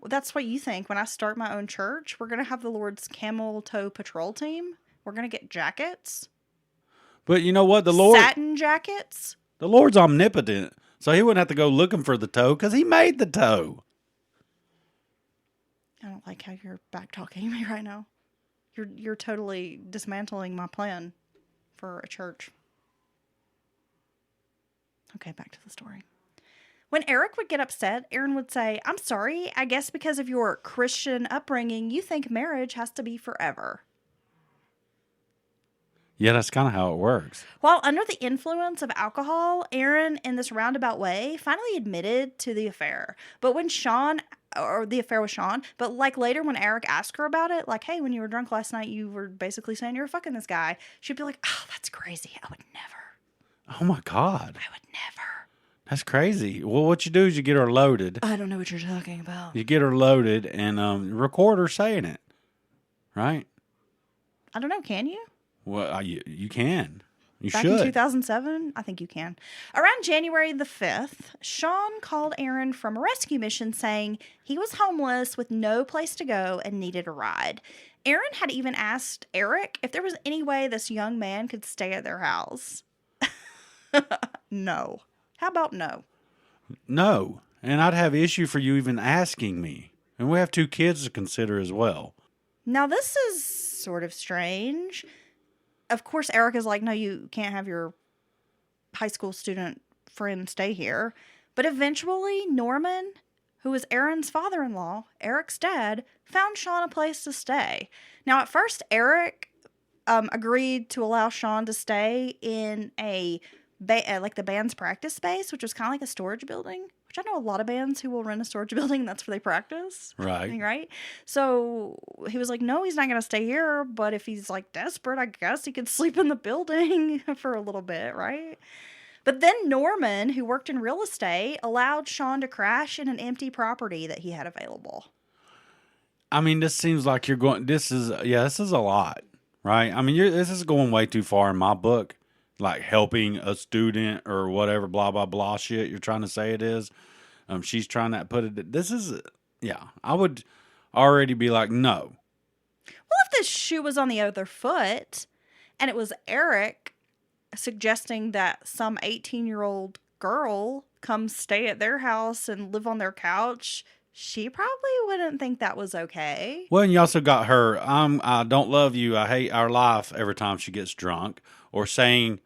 That's what you think. When I start my own church, we're going to have the Lord's camel toe patrol team. We're going to get jackets. But you know what? The Lord... Satin jackets. The Lord's omnipotent, so he wouldn't have to go looking for the toe because he made the toe. I don't like how you're back-talking me right now. You're totally dismantling my plan for a church. Okay, back to the story. When Eric would get upset, Erin would say, I'm sorry, I guess because of your Christian upbringing, you think marriage has to be forever. Yeah, that's kind of how it works. While under the influence of alcohol, Erin, in this roundabout way, finally admitted to the affair. But when the affair with Sean, but later when Eric asked her about it, hey, when you were drunk last night, you were basically saying you were fucking this guy, she'd be like, oh, that's crazy. I would never. Oh, my God. I would never. That's crazy. Well, what you do is you get her loaded. I don't know what you're talking about. You get her loaded and record her saying it. Right? I don't know. Can you? Well, you can. You Back should. in 2007? I think you can. Around January the 5th, Sean called Erin from a rescue mission saying he was homeless with no place to go and needed a ride. Erin had even asked Eric if there was any way this young man could stay at their house. No. How about no? No. And I'd have issue for you even asking me. And we have 2 kids to consider as well. Now, this is sort of strange. Of course, Eric is like, no, you can't have your high school student friend stay here. But eventually, Norman, who was Erin's father-in-law, Eric's dad, found Sean a place to stay. Now, at first, Eric agreed to allow Sean to stay in the band's practice space, which was kind of like a storage building, which I know a lot of bands who will rent a storage building and that's where they practice. Right. Right? So he was like, no, he's not going to stay here, but if he's desperate, I guess he could sleep in the building for a little bit, right? But then Norman, who worked in real estate, allowed Sean to crash in an empty property that he had available. I mean, this seems like this is a lot, right? I mean, this is going way too far in my book, like helping a student or whatever, blah, blah, blah shit you're trying to say it is. She's trying to put it, this is, I would already be like, no. Well, if this shoe was on the other foot and it was Eric suggesting that some 18-year-old girl come stay at their house and live on their couch, she probably wouldn't think that was okay. Well, and you also got her, I don't love you, I hate our life every time she gets drunk, or saying,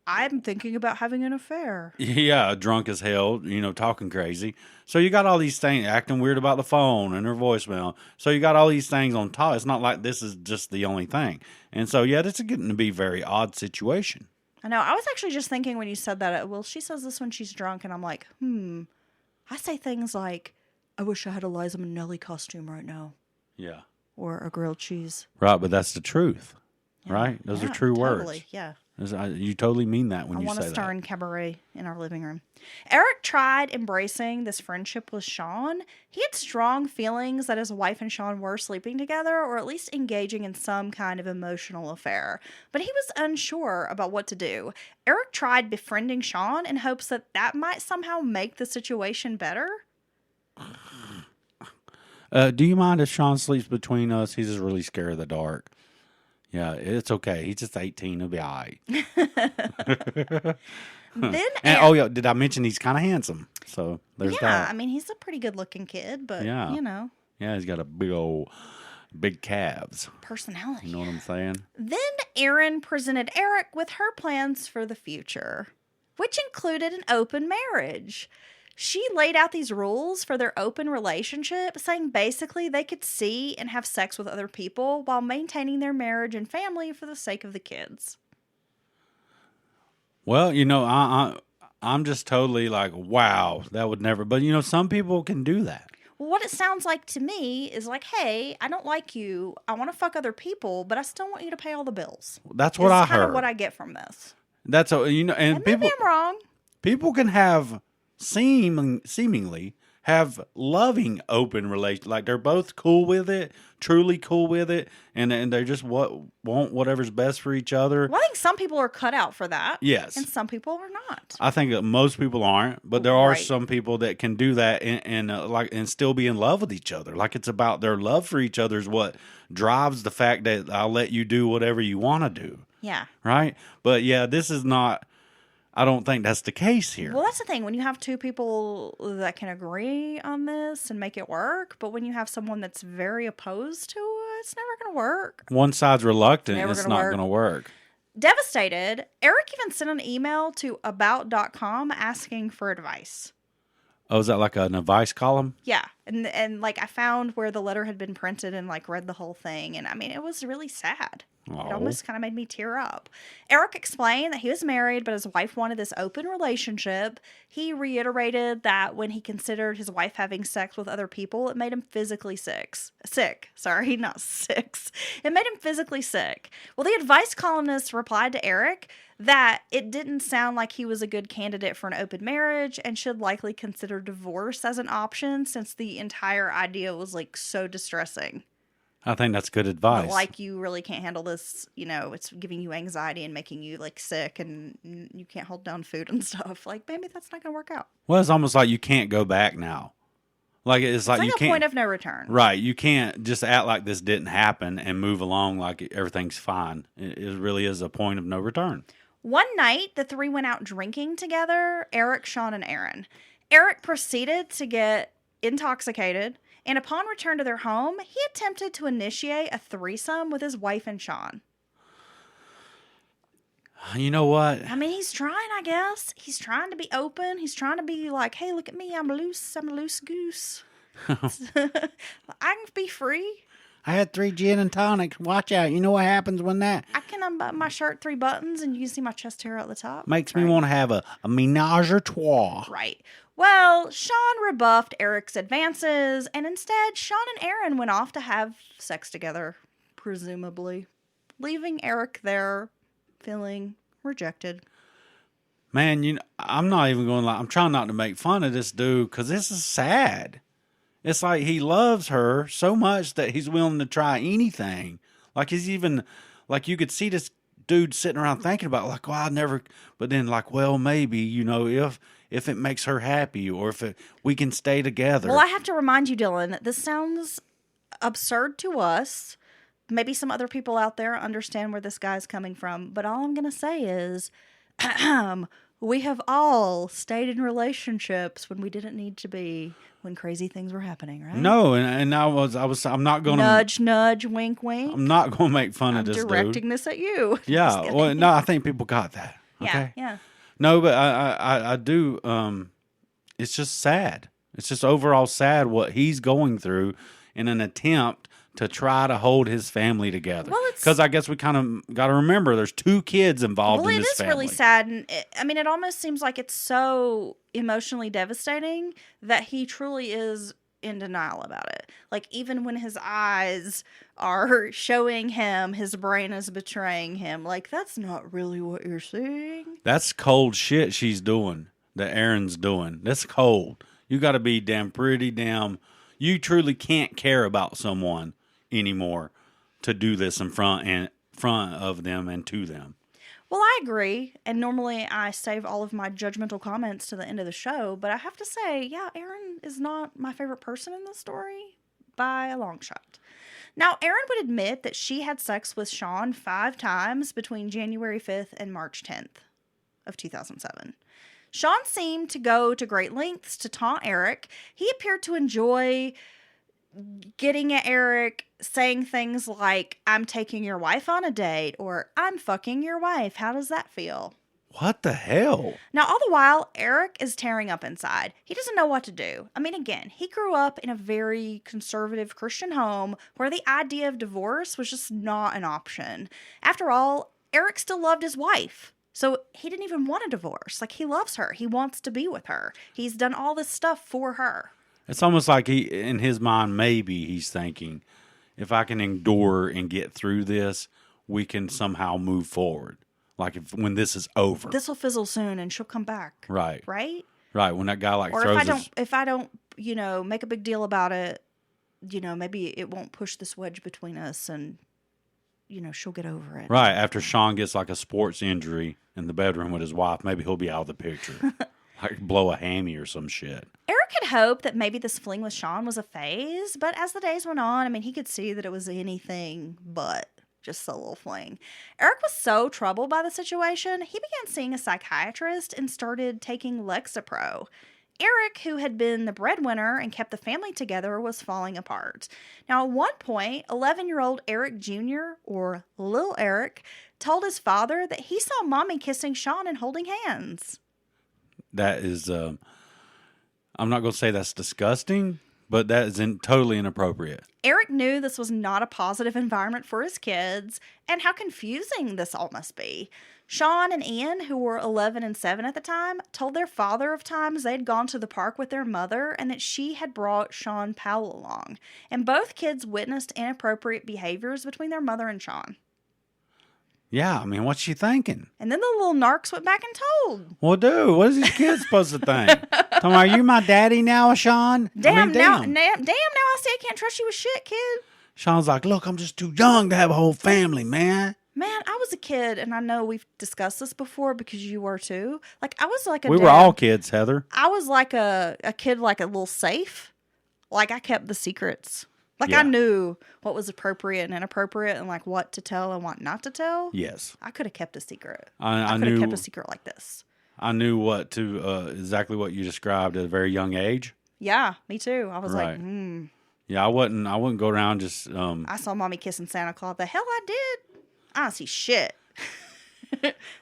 I'm thinking about having an affair. yeah, drunk as hell, talking crazy. So you got all these things, acting weird about the phone and her voicemail. So you got all these things on top. It's not like this is just the only thing. And so, this is getting to be a very odd situation. I know. I was actually just thinking when you said that, well, she says this when she's drunk, and I'm like, I say things like, I wish I had a Liza Minnelli costume right now. Yeah. Or a grilled cheese. Right, but that's the truth, right? Those are true totally, words. Yeah. You totally mean that when you say that. I want to star in cabaret in our living room. Eric tried embracing this friendship with Sean. He had strong feelings that his wife and Sean were sleeping together, or at least engaging in some kind of emotional affair. But he was unsure about what to do. Eric tried befriending Sean in hopes that that might somehow make the situation better. Do you mind if Sean sleeps between us? He's just really scared of the dark. Yeah, it's okay. He's just 18. He'll be all right. Then did I mention he's kind of handsome? So there's that. Yeah, I mean, he's a pretty good-looking kid, but, Yeah, he's got a big calves. personality. You know what I'm saying? Then Erin presented Eric with her plans for the future, which included an open marriage. She laid out these rules for their open relationship, saying basically they could see and have sex with other people while maintaining their marriage and family for the sake of the kids. Well, I'm just totally like, wow, that would never. But, some people can do that. Well, what it sounds like to me is like, hey, I don't like you. I want to fuck other people, but I still want you to pay all the bills. That's what I heard. That's kind of what I get from this. That's and And people. maybe I'm wrong. People can have seemingly have loving open relations, like they're both cool with it, truly cool with it, and they just want whatever's best for each other. Well, I think some people are cut out for that. Yes, and some people are not. I think that most people aren't, but there are Right. some people that can do that and still be in love with each other. Like it's about their love for each other is what drives the fact that I'll let you do whatever you want to do. Yeah. Right, but this is not. I don't think that's the case here. Well, that's the thing. When you have two people that can agree on this and make it work, but when you have someone that's very opposed to it, it's never going to work. One side's reluctant, it's not work. going to work. Devastated, Eric even sent an email to about.com asking for advice. Oh, is that like an advice column? Yeah. And like I found where the letter had been printed and like read the whole thing. And I mean, it was really sad. Oh. It almost kind of made me tear up. Eric explained that he was married, but his wife wanted this open relationship. He reiterated that when he considered his wife having sex with other people, it made him physically sick. Sorry, not sick. It made him physically sick. Well, the advice columnist replied to Eric that it didn't sound like he was a good candidate for an open marriage and should likely consider divorce as an option since the entire idea was like so distressing. I think that's good advice. But like you really can't handle this, it's giving you anxiety and making you like sick and you can't hold down food and stuff. Like maybe that's not going to work out. Well, it's almost like you can't go back now. Like it's like you a can't. Point of no return. Right. You can't just act like this didn't happen and move along like everything's fine. It really is a point of no return. One night, the three went out drinking together, Eric, Sean, and Erin. Eric proceeded to get intoxicated, and upon return to their home, he attempted to initiate a threesome with his wife and Sean. You know what? I mean, he's trying, I guess. He's trying to be open. He's trying to be like, hey, look at me. I'm a loose goose. I can be free. I had 3 gin and tonics. Watch out. You know what happens when that I can unbutton my shirt 3 buttons and you can see my chest hair at the top. makes me want to have a menage a trois. Right. Well, Sean rebuffed Eric's advances, and instead, Sean and Erin went off to have sex together, presumably, leaving Eric there feeling rejected. Man, I'm not even going to lie. I'm trying not to make fun of this dude because this is sad. It's like he loves her so much that he's willing to try anything. Like he's even, like you could see this dude sitting around thinking about like, well, I never, but then like, well, maybe, if it makes her happy or we can stay together. Well, I have to remind you, Dylan, this sounds absurd to us. Maybe some other people out there understand where this guy's coming from, but all I'm going to say is we have all stayed in relationships when we didn't need to be, when crazy things were happening, right? No, and I'm not going to nudge, nudge, wink, wink. I'm not going to make fun of this dude. I'm directing this at you. Yeah, well, no, I think people got that. Okay? Yeah. No, but I do. It's just sad. It's just overall sad what he's going through in an attempt to try to hold his family together. Well, because I guess we kind of got to remember there's 2 kids involved in this family. Well, it is really sad. And it almost seems like it's so emotionally devastating that he truly is in denial about it. Like, even when his eyes are showing him, his brain is betraying him. Like, that's not really what you're seeing. That's cold shit she's doing, that Erin's doing. That's cold. You got to be pretty damn... You truly can't care about someone anymore to do this in front of them and to them. Well, I agree. And normally I save all of my judgmental comments to the end of the show. But I have to say, yeah, Erin is not my favorite person in the story by a long shot. Now, Erin would admit that she had sex with Sean 5 times between January 5th and March 10th of 2007. Sean seemed to go to great lengths to taunt Eric. He appeared to enjoy getting at Eric, saying things like, I'm taking your wife on a date, or I'm fucking your wife. How does that feel? What the hell? Now, all the while, Eric is tearing up inside. He doesn't know what to do. I mean, again, he grew up in a very conservative Christian home where the idea of divorce was just not an option. After all, Eric still loved his wife. So he didn't even want a divorce. Like, he loves her. He wants to be with her. He's done all this stuff for her. It's almost like in his mind, maybe he's thinking, if I can endure and get through this, we can somehow move forward. Like when this is over. This will fizzle soon and she'll come back. Right. Right? Right. When that guy or throws if I don't, make a big deal about it, maybe it won't push this wedge between us and, she'll get over it. Right. After Sean gets like a sports injury in the bedroom with his wife, maybe he'll be out of the picture. Like blow a hammy or some shit. Eric had hoped that maybe this fling with Sean was a phase, but as the days went on, he could see that it was anything but just a little fling. Eric was so troubled by the situation, he began seeing a psychiatrist and started taking Lexapro. Eric, who had been the breadwinner and kept the family together, was falling apart. Now, at one point, 11-year-old Eric Jr., or Lil Eric, told his father that he saw Mommy kissing Sean and holding hands. That is, I'm not going to say that's disgusting, but that is totally inappropriate. Eric knew this was not a positive environment for his kids, and how confusing this all must be. Sean and Ian, who were 11 and 7 at the time, told their father of times they'd gone to the park with their mother and that she had brought Sean Powell along. And both kids witnessed inappropriate behaviors between their mother and Sean. Yeah, what's she thinking? And then the little narcs went back and told. Well, dude, what is these kids supposed to think? Tell me, are you my daddy now, Sean? Damn, now I see I can't trust you with shit, kid. Sean's like, look, I'm just too young to have a whole family, man. Man, I was a kid, and I know we've discussed this before because you were too. Like, I was like We were all kids, Heather. I was like a kid, like a little safe. Like, I kept the secrets. Like, Yeah. I knew what was appropriate and inappropriate and, like, what to tell and what not to tell. Yes. I could have kept a secret. I could have knew, kept a secret like this. I knew what to, exactly what you described at a very young age. Yeah, me too. I was Right. like, Yeah, I wouldn't go around just, I saw Mommy kissing Santa Claus. The hell I did? I don't see shit.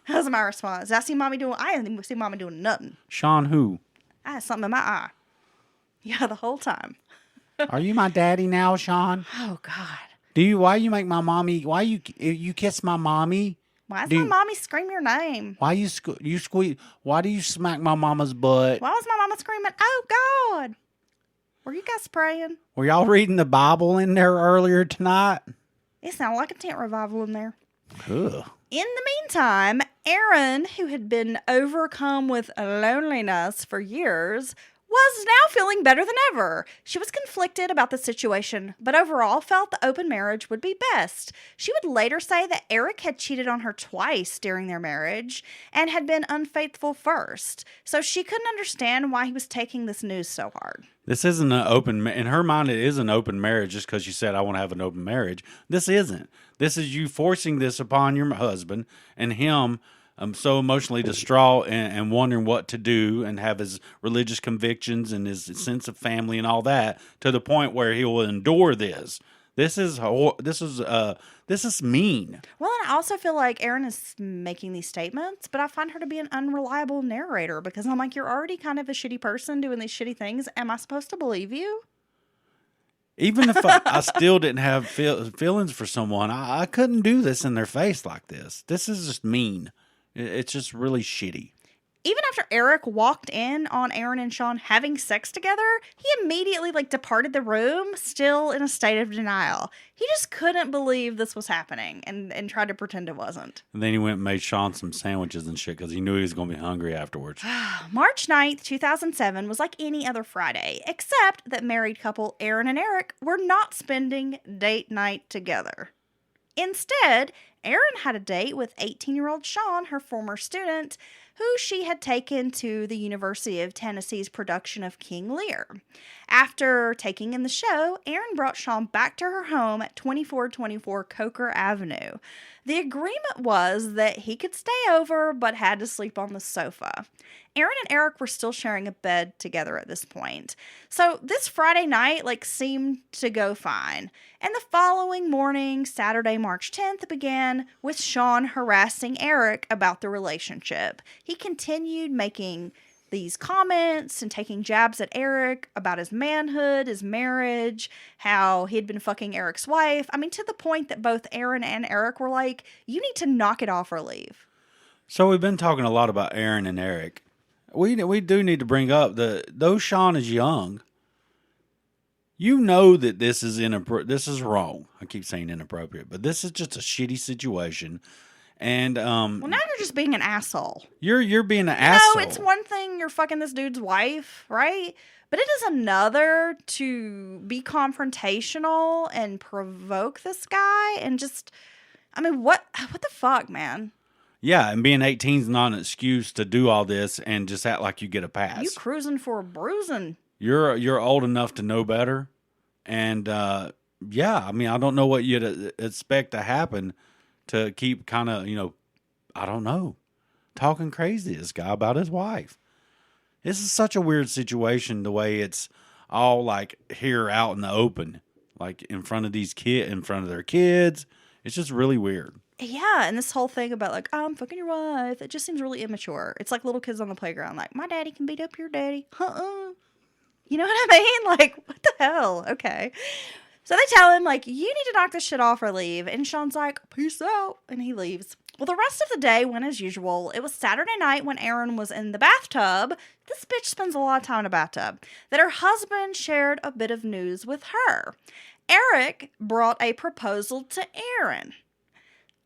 That's my response. I see Mommy doing, I didn't see Mommy doing nothing. Sean who? I had something in my eye. Yeah, the whole time. Are you my daddy now, Sean? Oh, God. Why you make my mommy, why you kiss my mommy? Why does my mommy scream your name? Why you squeeze, why do you smack my mama's butt? Why was my mama screaming, oh, God? Were you guys praying? Were y'all reading the Bible in there earlier tonight? It sounded like a tent revival in there. Ugh. In the meantime, Erin, who had been overcome with loneliness for years, was now feeling better than ever. She was conflicted about the situation, but overall felt the open marriage would be best. She would later say that Eric had cheated on her twice during their marriage and had been unfaithful first. So she couldn't understand why he was taking this news so hard. This isn't an open, in her mind, it is an open marriage just because she said, I want to have an open marriage. This isn't. This is you forcing this upon your husband and him so emotionally distraught and wondering what to do and have his religious convictions and his sense of family and all that to the point where he will endure this. This is mean. Well, and I also feel like Erin is making these statements, but I find her to be an unreliable narrator because I'm like, you're already kind of a shitty person doing these shitty things. Am I supposed to believe you? Even if I still didn't have feelings for someone, I couldn't do this in their face like this. This is just mean. It's just really shitty. Even after Eric walked in on Erin and Sean having sex together, he immediately departed the room, still in a state of denial. He just couldn't believe this was happening and tried to pretend it wasn't. And then he went and made Sean some sandwiches and shit because he knew he was going to be hungry afterwards. March 9th, 2007 was like any other Friday, except that married couple Erin and Eric were not spending date night together. Instead, Erin had a date with 18-year-old Sean, her former student, who she had taken to the University of Tennessee's production of King Lear. After taking in the show, Erin brought Sean back to her home at 2424 Coker Avenue. The agreement was that he could stay over, but had to sleep on the sofa. Erin and Eric were still sharing a bed together at this point. So this Friday night, seemed to go fine. And the following morning, Saturday, March 10th, began with Sean harassing Eric about the relationship. He continued making these comments and taking jabs at Eric about his manhood, his marriage, how he'd been fucking Eric's wife. I mean, to the point that both Erin and Eric were like, you need to knock it off or leave. So we've been talking a lot about Erin and Eric. We do need to bring up though Sean is young, you know that this is this is wrong. I keep saying inappropriate, but this is just a shitty situation. And well, now you're just being an asshole. You're being an asshole. No, it's one thing you're fucking this dude's wife, right? But it is another to be confrontational and provoke this guy and just, I mean, what the fuck, man? Yeah, and being 18 is not an excuse to do all this and just act like you get a pass. You cruising for a bruising. You're old enough to know better. And, yeah, I mean, I don't know what you'd expect to happen to keep kind of, I don't know, talking crazy to this guy about his wife. This is such a weird situation, the way it's all here out in the open, in front of in front of their kids. It's just really weird. Yeah, and this whole thing about I'm fucking your wife, it just seems really immature. It's like little kids on the playground, my daddy can beat up your daddy. You know what I mean? What the hell? Okay. So they tell him, you need to knock this shit off or leave. And Sean's like, peace out. And he leaves. Well, the rest of the day went as usual. It was Saturday night when Erin was in the bathtub. This bitch spends a lot of time in a bathtub. That her husband shared a bit of news with her. Eric brought a proposal to Erin.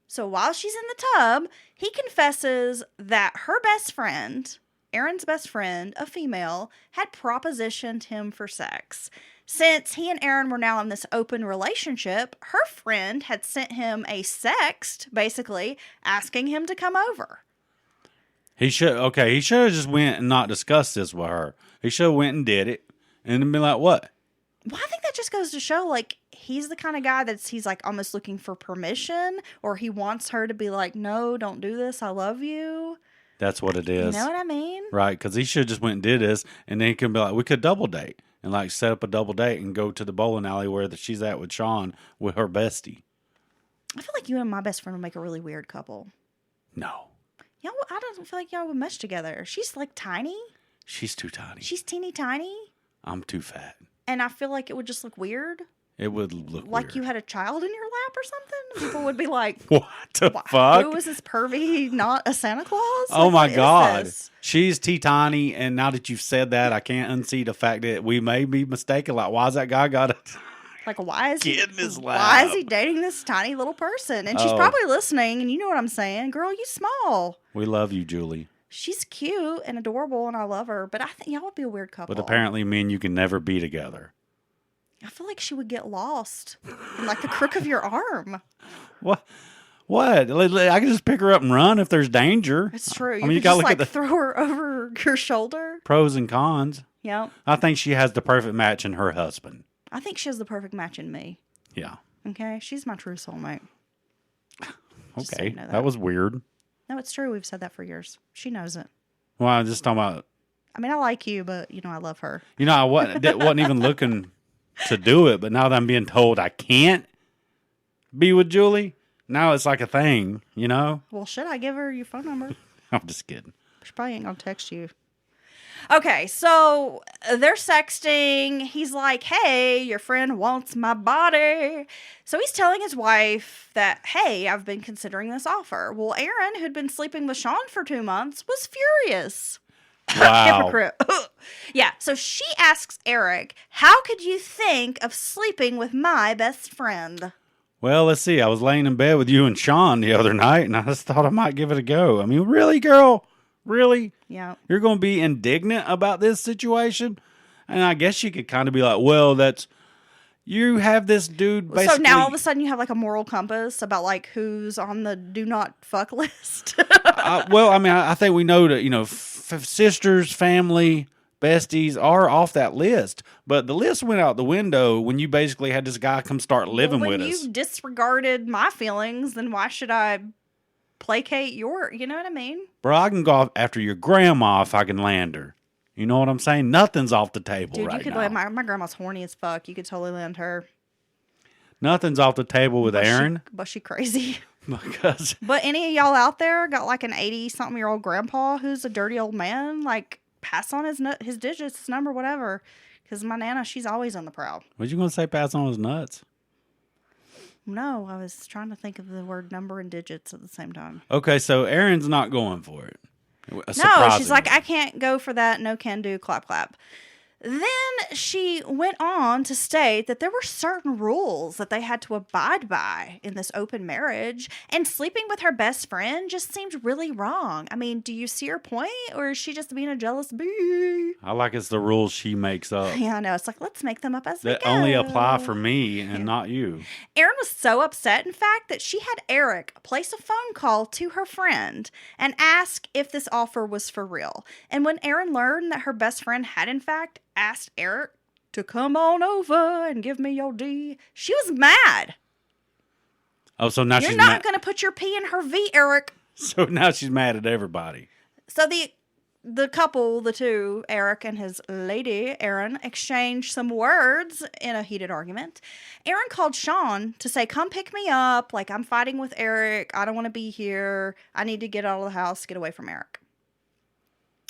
So while she's in the tub, he confesses that her best friend, Erin's best friend, a female, had propositioned him for sex. Since he and Erin were now in this open relationship, her friend had sent him a sext, basically, asking him to come over. He should have just went and not discussed this with her. He should have went and did it and then be like, what? Well, I think that just goes to show, he's the kind of guy he's almost looking for permission, or he wants her to be like, no, don't do this, I love you. That's what it is. You know what I mean? Right, because he should have just went and did this, and then he can be like, we could double date, and set up a double date and go to the bowling alley where she's at with Sean with her bestie. I feel like you and my best friend would make a really weird couple. No. Y'all, I don't feel like y'all would mesh together. She's tiny. She's too tiny. She's teeny tiny. I'm too fat. And I feel like it would just look weird. It would look like weird. You had a child in your lap or something. People would be like, what the fuck? Who is this pervy, not a Santa Claus? Oh my God. She's teeny, and now that you've said that, I can't unsee the fact that we may be mistaken. Why is that guy got a Like, why is Get in his why is lap. he dating this tiny little person? And she's Oh. probably listening, and you know what I'm saying. Girl, you small. We love you, Julie. She's cute and adorable, and I love her. But I think y'all would be a weird couple. But apparently me and you can never be together. I feel like she would get lost in like the crook of your arm. What? What? I can just pick her up and run if there's danger. It's true. I You mean, you could gotta just look like at the throw her over your shoulder. pros and cons. Yep. I think she has the perfect match in her husband. I think she has the perfect match in me. Yeah. Okay? She's my true soulmate. Just so Okay. you know That was weird. No, it's true. We've said that for years. She knows it. Well, I'm just talking about, I mean, I like you, but, you know, I love her. you know, I wasn't even looking to do it, but now that I'm being told I can't be with Julie, now it's like a thing, you know? Well, should I give her your phone number? I'm just kidding. She probably ain't gonna text you. Okay, so they're sexting. He's like, hey, your friend wants my body. So he's telling his wife that, hey, I've been considering this offer. Well, Erin, who'd been sleeping with Sean for 2 months, was furious. Wow. Hypocrite. Yeah, so she asks Eric, how could you think of sleeping with my best friend? Well, let's see. I was laying in bed with you and Sean the other night, and I just thought I might give it a go. I mean, really, girl? Really? Yeah. You're going to be indignant about this situation? And I guess you could kind of be like, well, you have this dude basically. So now all of a sudden you have like a moral compass about like who's on the do not fuck list. Well, I mean, I think we know that, you know, sisters, family, besties are off that list. But the list went out the window when you basically had this guy come start living with When us. you disregarded my feelings, then why should I placate your, you know what I mean? Bro, I can go after your grandma if I can land her. You know what I'm saying? Nothing's off the table Dude, right you could now. land my grandma's horny as fuck. You could totally land her. Nothing's off the table with Erin But she crazy. because But any of y'all out there got like an 80-something-year-old grandpa who's a dirty old man, like pass on his digits, his number, whatever. Because my Nana, she's always on the prowl. what you going to say pass on his nuts? No, I was trying to think of the word number and digits at the same time. Okay, so Erin's not going for it. No, she's Surprisingly. like, I can't go for that. No can do. Clap, clap. Then she went on to state that there were certain rules that they had to abide by in this open marriage, and sleeping with her best friend just seemed really wrong. I mean, do you see her point, or is she just being a jealous bee? I like it's the rules she makes up. Yeah, I know. It's like, let's make them up as we That go. only apply for me and not you. Erin was so upset, in fact, that she had Eric place a phone call to her friend and ask if this offer was for real. And when Erin learned that her best friend had, in fact, asked Eric to come on over and give me your D, she was mad. Oh, so now You're she's not mad. going to put your P in her V, Eric. So now she's mad at everybody. So the couple, the two, Eric and his lady, Erin, exchanged some words in a heated argument. Erin called Sean to say, come pick me up. Like, I'm fighting with Eric. I don't want to be here. I need to get out of the house, get away from Eric.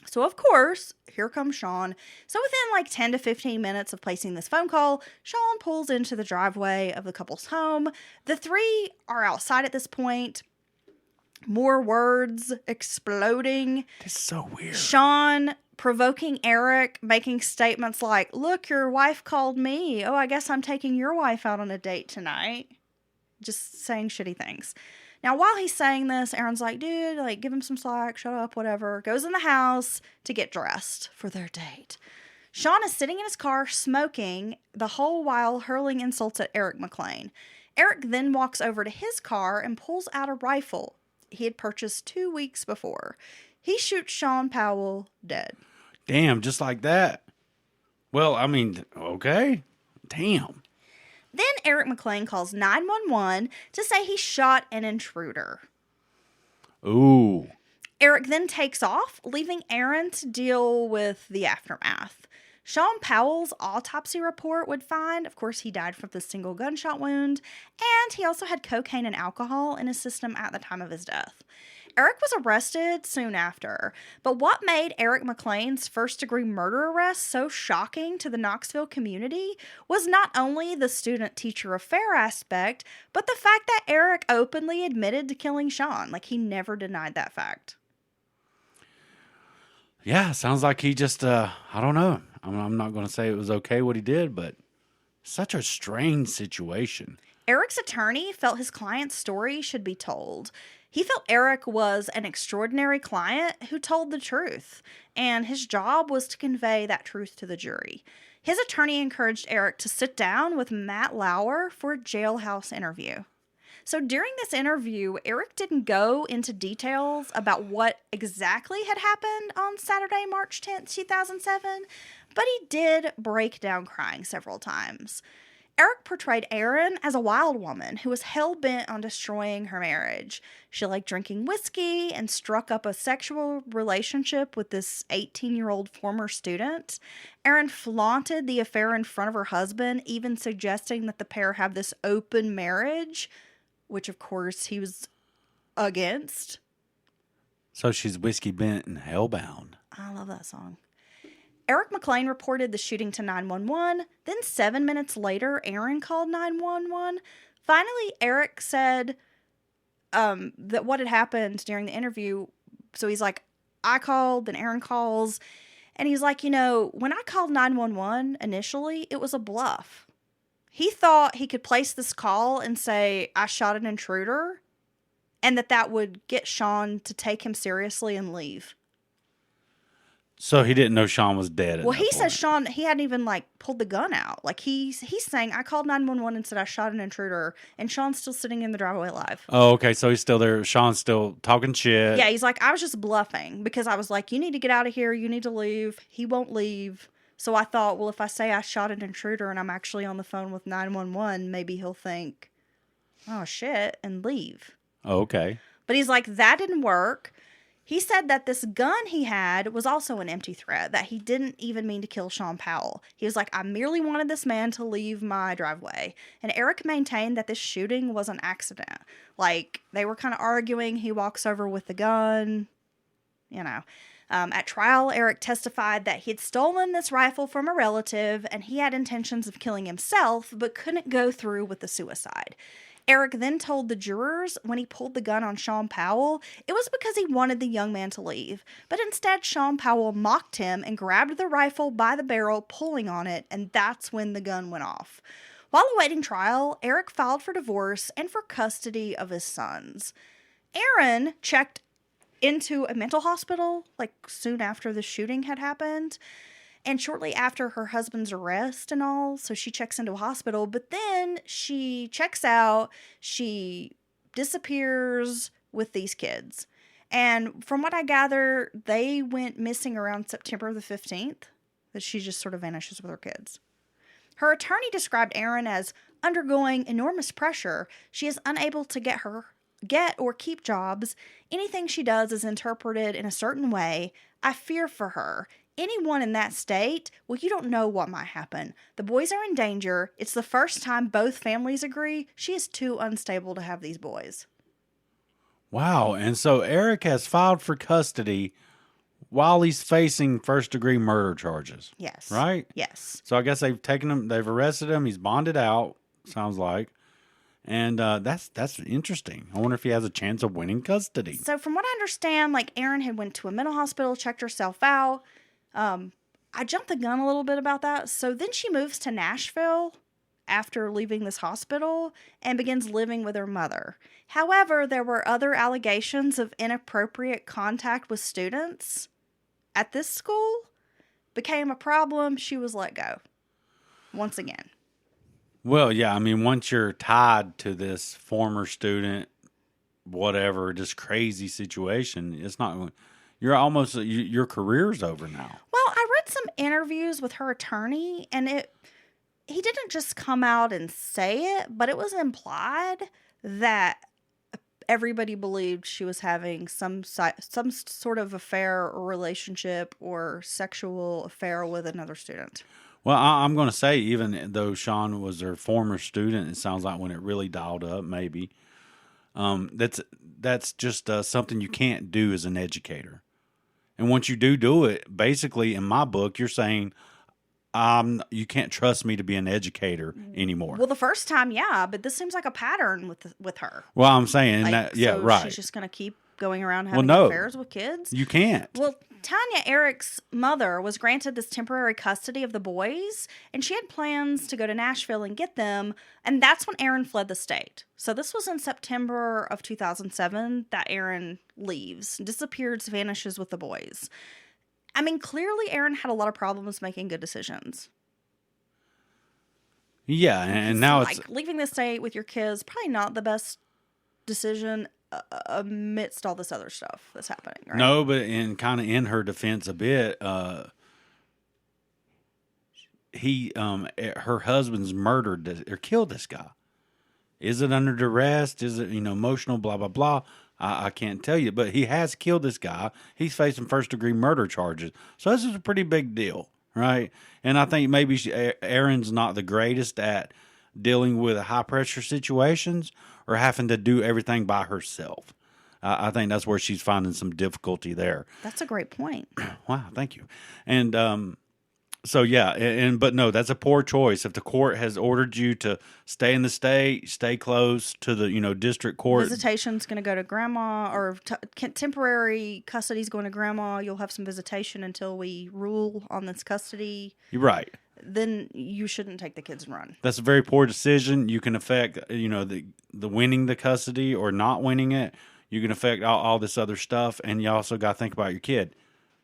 So, of course, here comes Sean. So within like 10 to 15 minutes of placing this phone call, Sean pulls into the driveway of the couple's home. The three are outside at this point. More words exploding. This is so weird. Sean provoking Eric, making statements like, look, your wife called me. Oh, I guess I'm taking your wife out on a date tonight. Just saying shitty things. Now, while he's saying this, Erin's like, dude, like, give him some slack, shut up, whatever. Goes in the house to get dressed for their date. Sean is sitting in his car smoking, the whole while hurling insults at Erin McLean. Eric then walks over to his car and pulls out a rifle he had purchased 2 weeks before. He shoots Sean Powell dead. Damn, just like that. Well, I mean, okay. Damn. Then Erin McLean calls 911 to say he shot an intruder. Ooh. Eric then takes off, leaving Erin to deal with the aftermath. Sean Powell's autopsy report would find, of course, he died from the single gunshot wound, and he also had cocaine and alcohol in his system at the time of his death. Eric was arrested soon after, but what made Erin McLean's first-degree murder arrest so shocking to the Knoxville community was not only the student-teacher affair aspect, but the fact that Eric openly admitted to killing Sean. Like, he never denied that fact. Yeah, sounds like he just, I don't know. I'm not going to say it was okay what he did, but Such a strange situation. Eric's attorney felt his client's story should be told. He felt Eric was an extraordinary client who told the truth, and his job was to convey that truth to the jury. His attorney encouraged Eric to sit down with Matt Lauer for a jailhouse interview. So during this interview, Eric didn't go into details about what exactly had happened on Saturday, March 10th, 2007, but he did break down crying several times. Eric portrayed Erin as a wild woman who was hell-bent on destroying her marriage. She liked drinking whiskey and struck up a sexual relationship with this 18-year-old former student. Erin flaunted the affair in front of her husband, even suggesting that the pair have this open marriage, which of course he was against. So she's whiskey bent and hellbound. I love that song. Erin McLean reported the shooting to 911. Then 7 minutes later, Erin called 911. Finally, Eric said that what had happened during the interview. So he's like, I called, then Erin calls. And he's like, when I called 911 initially, it was a bluff. He thought he could place this call and say, I shot an intruder, and that would get Sean to take him seriously and leave. So he didn't know Sean was dead. Well, he says Sean, he hadn't even pulled the gun out. He's saying, I called 911 and said I shot an intruder, and Sean's still sitting in the driveway alive. Oh, okay. So he's still there. Sean's still talking shit. Yeah, he's like, I was just bluffing because I was like, you need to get out of here. You need to leave. He won't leave. So I thought, well, if I say I shot an intruder and I'm actually on the phone with 911, maybe he'll think, oh, shit, and leave. Oh, okay. But he's like, that didn't work. He said that this gun he had was also an empty threat, that he didn't even mean to kill Sean Powell. He was like, I merely wanted this man to leave my driveway. And Eric maintained that this shooting was an accident. They were kind of arguing. He walks over with the gun, At trial, Eric testified that he'd stolen this rifle from a relative and he had intentions of killing himself, but couldn't go through with the suicide. Eric then told the jurors when he pulled the gun on Sean Powell, it was because he wanted the young man to leave. But instead, Sean Powell mocked him and grabbed the rifle by the barrel, pulling on it, and that's when the gun went off. While awaiting trial, Eric filed for divorce and for custody of his sons. Erin checked into a mental hospital soon after the shooting had happened. And shortly after her husband's arrest and all, so she checks into a hospital, but then she checks out, she disappears with these kids. And from what I gather, they went missing around September the 15th, that she just sort of vanishes with her kids. Her attorney described Erin as undergoing enormous pressure. She is unable to get or keep jobs. Anything she does is interpreted in a certain way. I fear for her. Anyone in that state, well, you don't know what might happen. The boys are in danger. It's the first time both families agree she is too unstable to have these boys. Wow. And so Eric has filed for custody while he's facing first-degree murder charges. Yes. Right? Yes. So I guess they've taken him, they've arrested him. He's bonded out, sounds like. And that's interesting. I wonder if he has a chance of winning custody. So from what I understand, Erin had went to a mental hospital, checked herself out. I jumped the gun a little bit about that. So then she moves to Nashville after leaving this hospital and begins living with her mother. However, there were other allegations of inappropriate contact with students at this school. Became a problem. She was let go once again. Well, yeah, I mean, once you're tied to this former student, whatever, just crazy situation, it's not, you're almost, your career's over now. Well, I read some interviews with her attorney, and he didn't just come out and say it, but it was implied that everybody believed she was having some sort of affair or relationship or sexual affair with another student. Well, I'm going to say, even though Sean was her former student, it sounds like when it really dialed up, maybe, that's just something you can't do as an educator. And once you do it, basically, in my book, you're saying, you can't trust me to be an educator anymore. Well, the first time, yeah, but this seems like a pattern with her. Well, I'm saying, right. She's just going to keep going around having no. affairs with kids. You can't. Well, Tanya, Eric's mother, was granted this temporary custody of the boys, and she had plans to go to Nashville and get them, and that's when Erin fled the state. So this was in September of 2007 that Erin leaves, disappears, vanishes with the boys. I mean, clearly Erin had a lot of problems making good decisions. Yeah, and now like, it's leaving the state with your kids, probably not the best decision amidst all this other stuff that's happening, right? no, but in her defense a bit, her husband's murdered or killed this guy. Is it under duress? Is it emotional? Blah blah blah. I can't tell you, but he has killed this guy. He's facing first-degree murder charges, so this is a pretty big deal, right? And I think maybe Erin's not the greatest at dealing with high-pressure situations or having to do everything by herself. I think that's where she's finding some difficulty there. That's a great point. Wow, thank you. And so yeah, but no, that's a poor choice. If the court has ordered you to stay in the state, stay close to the district court. Visitation's going to go to grandma, or temporary custody's going to grandma. You'll have some visitation until we rule on this custody. You're right. Then you shouldn't take the kids and run. That's a very poor decision. You can affect the winning the custody or not winning it. You can affect all this other stuff, and you also got to think about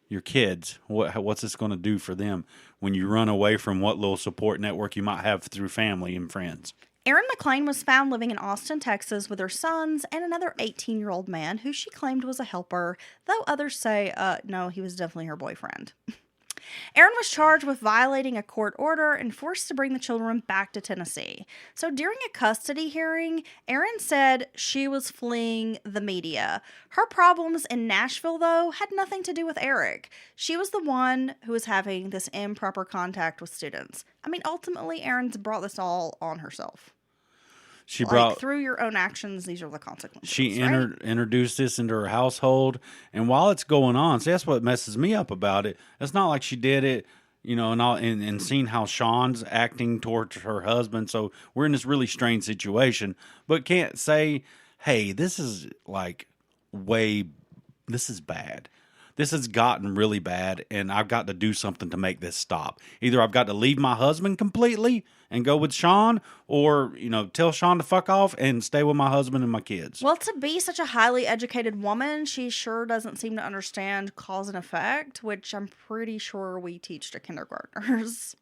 your kids. What's this going to do for them when you run away from what little support network you might have through family and friends? Erin McLean was found living in Austin, Texas with her sons and another 18-year-old man who she claimed was a helper, though others say, no, he was definitely her boyfriend. Erin was charged with violating a court order and forced to bring the children back to Tennessee. So during a custody hearing, Erin said she was fleeing the media. Her problems in Nashville, though, had nothing to do with Eric. She was the one who was having this improper contact with students. I mean, ultimately, Erin's brought this all on herself. She brought through your own actions, these are the consequences. She right? introduced this into her household, and while it's going on, see, that's what messes me up about it. It's not like she did it, and seeing how Sean's acting towards her husband. So we're in this really strange situation, but can't say, hey, this is this is bad. This has gotten really bad, and I've got to do something to make this stop. Either I've got to leave my husband completely and go with Sean, or, tell Sean to fuck off and stay with my husband and my kids. Well, to be such a highly educated woman, she sure doesn't seem to understand cause and effect, which I'm pretty sure we teach to kindergartners,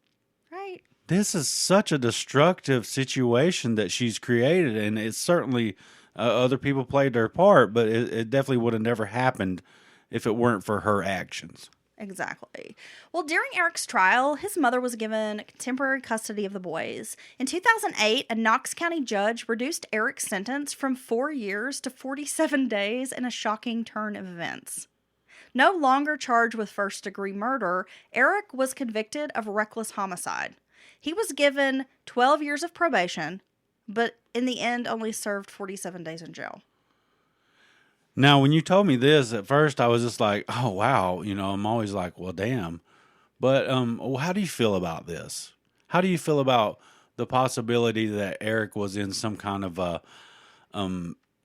right? This is such a destructive situation that she's created, and it's certainly other people played their part, but it definitely would have never happened if it weren't for her actions. Exactly. Well, during Eric's trial, his mother was given temporary custody of the boys. In 2008, a Knox County judge reduced Eric's sentence from 4 years to 47 days in a shocking turn of events. No longer charged with first-degree murder, Eric was convicted of reckless homicide. He was given 12 years of probation, but in the end only served 47 days in jail. Now, when you told me this, at first I was just like, oh, wow. I'm always like, well, damn. But how do you feel about this? How do you feel about the possibility that Eric was in some kind of a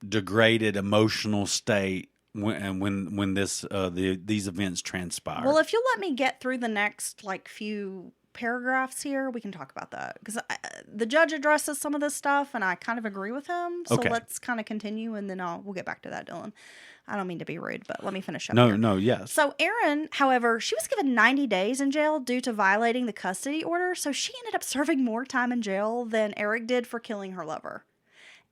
degraded emotional state when these events transpired? Well, if you'll let me get through the next few paragraphs here, we can talk about that, because the judge addresses some of this stuff and I kind of agree with him, so okay. Let's kind of continue and then we'll get back to that, Dylan. I don't mean to be rude, but let me finish up here. No, yes. So Erin, however, she was given 90 days in jail due to violating the custody order, so she ended up serving more time in jail than Eric did for killing her lover.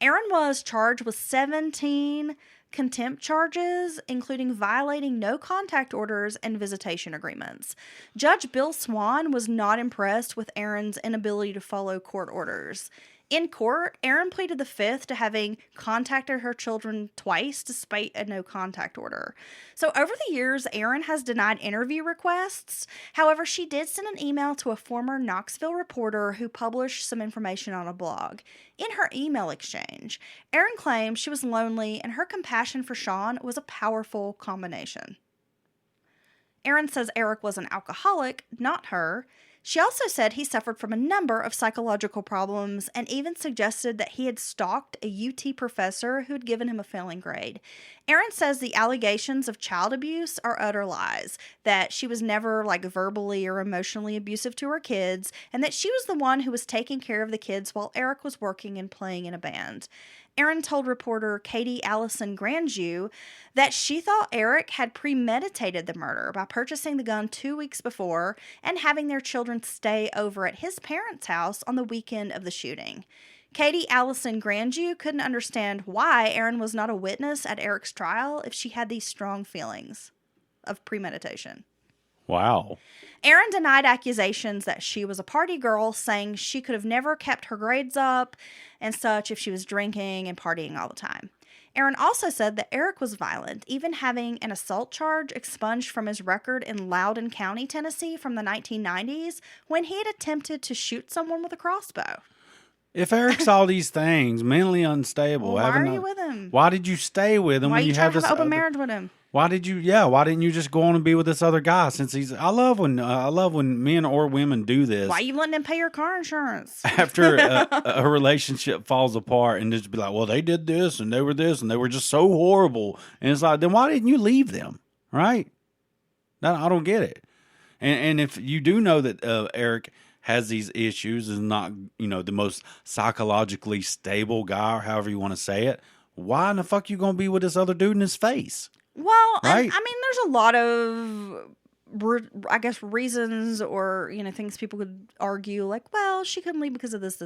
Erin was charged with 17 contempt charges, including violating no contact orders and visitation agreements. Judge Bill Swan was not impressed with Erin's inability to follow court orders. In court, Erin pleaded the fifth to having contacted her children twice despite a no contact order. So over the years, Erin has denied interview requests. However, she did send an email to a former Knoxville reporter who published some information on a blog. In her email exchange, Erin claimed she was lonely and her compassion for Sean was a powerful combination. Erin says Eric was an alcoholic, not her. She also said he suffered from a number of psychological problems and even suggested that he had stalked a UT professor who had given him a failing grade. Erin says the allegations of child abuse are utter lies, that she was never verbally or emotionally abusive to her kids, and that she was the one who was taking care of the kids while Eric was working and playing in a band. Erin told reporter Katie Allison Grandjew that she thought Eric had premeditated the murder by purchasing the gun 2 weeks before and having their children stay over at his parents' house on the weekend of the shooting. Katie Allison Grandjew couldn't understand why Erin was not a witness at Eric's trial if she had these strong feelings of premeditation. Wow. Erin denied accusations that she was a party girl, saying she could have never kept her grades up and such if she was drinking and partying all the time. Erin also said that Eric was violent, even having an assault charge expunged from his record in Loudoun County, Tennessee from the 1990s when he had attempted to shoot someone with a crossbow. If Eric's all these things, mentally unstable, Well, why are you with him? Why did you stay with him Why when are you trying have to this have an open marriage with him? Why didn't you just go on and be with this other guy? Since I love when men or women do this. Why are you letting him pay your car insurance? After a relationship falls apart and just be like, well, they did this and they were just so horrible. And it's like, then why didn't you leave them? Right? I don't get it. And if you do know that Eric has these issues, is not, the most psychologically stable guy, or however you want to say it, why in the fuck you going to be with this other dude in his face? Well, right? There's a lot of, reasons or, things people could argue, well, she couldn't leave because of this.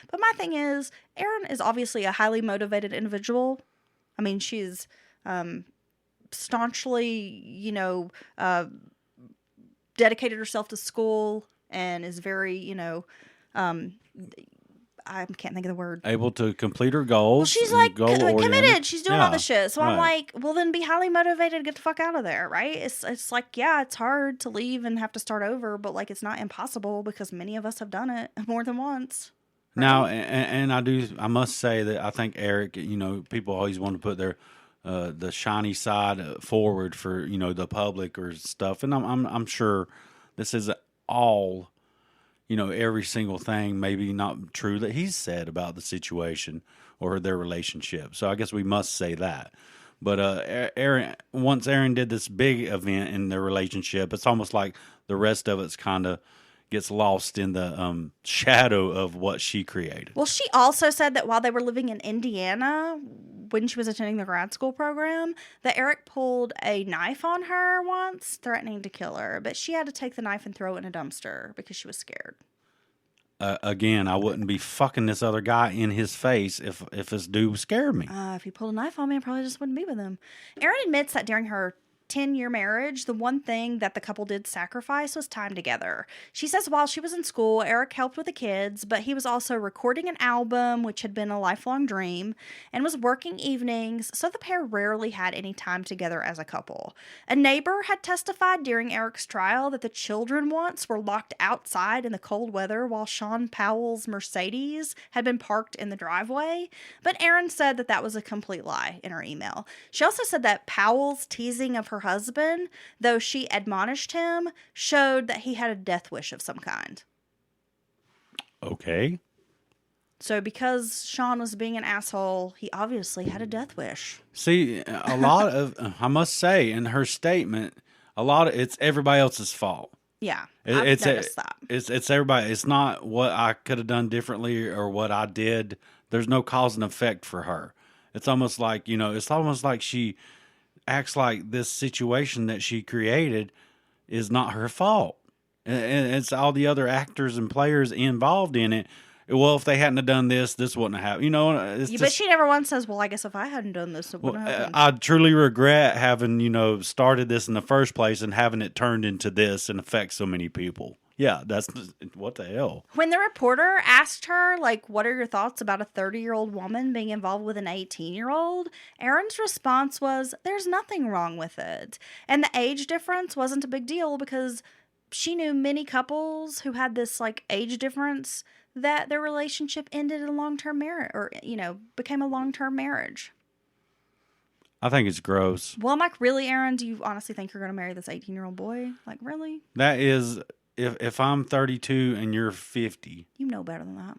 But my thing is, Erin is obviously a highly motivated individual. She's staunchly, dedicated herself to school and is very, I can't think of the word. Able to complete her goals. Well, she's committed. She's doing all this shit. So I'm like, well, then be highly motivated to get the fuck out of there, right? It's it's hard to leave and have to start over, but it's not impossible because many of us have done it more than once. Right? Now, and I must say that I think Eric, people always want to put their the shiny side forward for the public or stuff, and I'm sure this is all. Every single thing maybe not true that he's said about the situation or their relationship. So I guess we must say that. But once Erin did this big event in their relationship, it's almost like the rest of it's kind of gets lost in the shadow of what she created. Well, she also said that while they were living in Indiana, when she was attending the grad school program, that Eric pulled a knife on her once, threatening to kill her. But she had to take the knife and throw it in a dumpster because she was scared. Again, I wouldn't be fucking this other guy in his face if this dude scared me. If he pulled a knife on me, I probably just wouldn't be with him. Erin admits that during her 10-year marriage, the one thing that the couple did sacrifice was time together. She says while she was in school, Eric helped with the kids, but he was also recording an album, which had been a lifelong dream, and was working evenings, so the pair rarely had any time together as a couple. A neighbor had testified during Eric's trial that the children once were locked outside in the cold weather while Sean Powell's Mercedes had been parked in the driveway, but Erin said that was a complete lie in her email. She also said that Powell's teasing of her husband, though she admonished him, showed that he had a death wish of some kind. Okay. So because Sean was being an asshole, he obviously had a death wish. See, a lot of, I must say, in her statement, it's everybody else's fault. Yeah, I've noticed that. It's everybody. It's not what I could have done differently or what I did. There's no cause and effect for her. It's almost like, she acts like this situation that she created is not her fault. And it's all the other actors and players involved in it. Well, if they hadn't have done this wouldn't have happened. But she never once says, well, I guess if I hadn't done this, it wouldn't have happened. I truly regret having, started this in the first place and having it turned into this and affect so many people. Yeah, that's what the hell. When the reporter asked her, what are your thoughts about a 30-year-old woman being involved with an 18-year-old, Erin's response was, there's nothing wrong with it. And the age difference wasn't a big deal because she knew many couples who had this, age difference that their relationship ended in a long-term marriage or, became a long-term marriage. I think it's gross. Well, I'm really, Erin, do you honestly think you're going to marry this 18-year-old boy? Really? That is if I'm 32 and you're 50 You know better than that.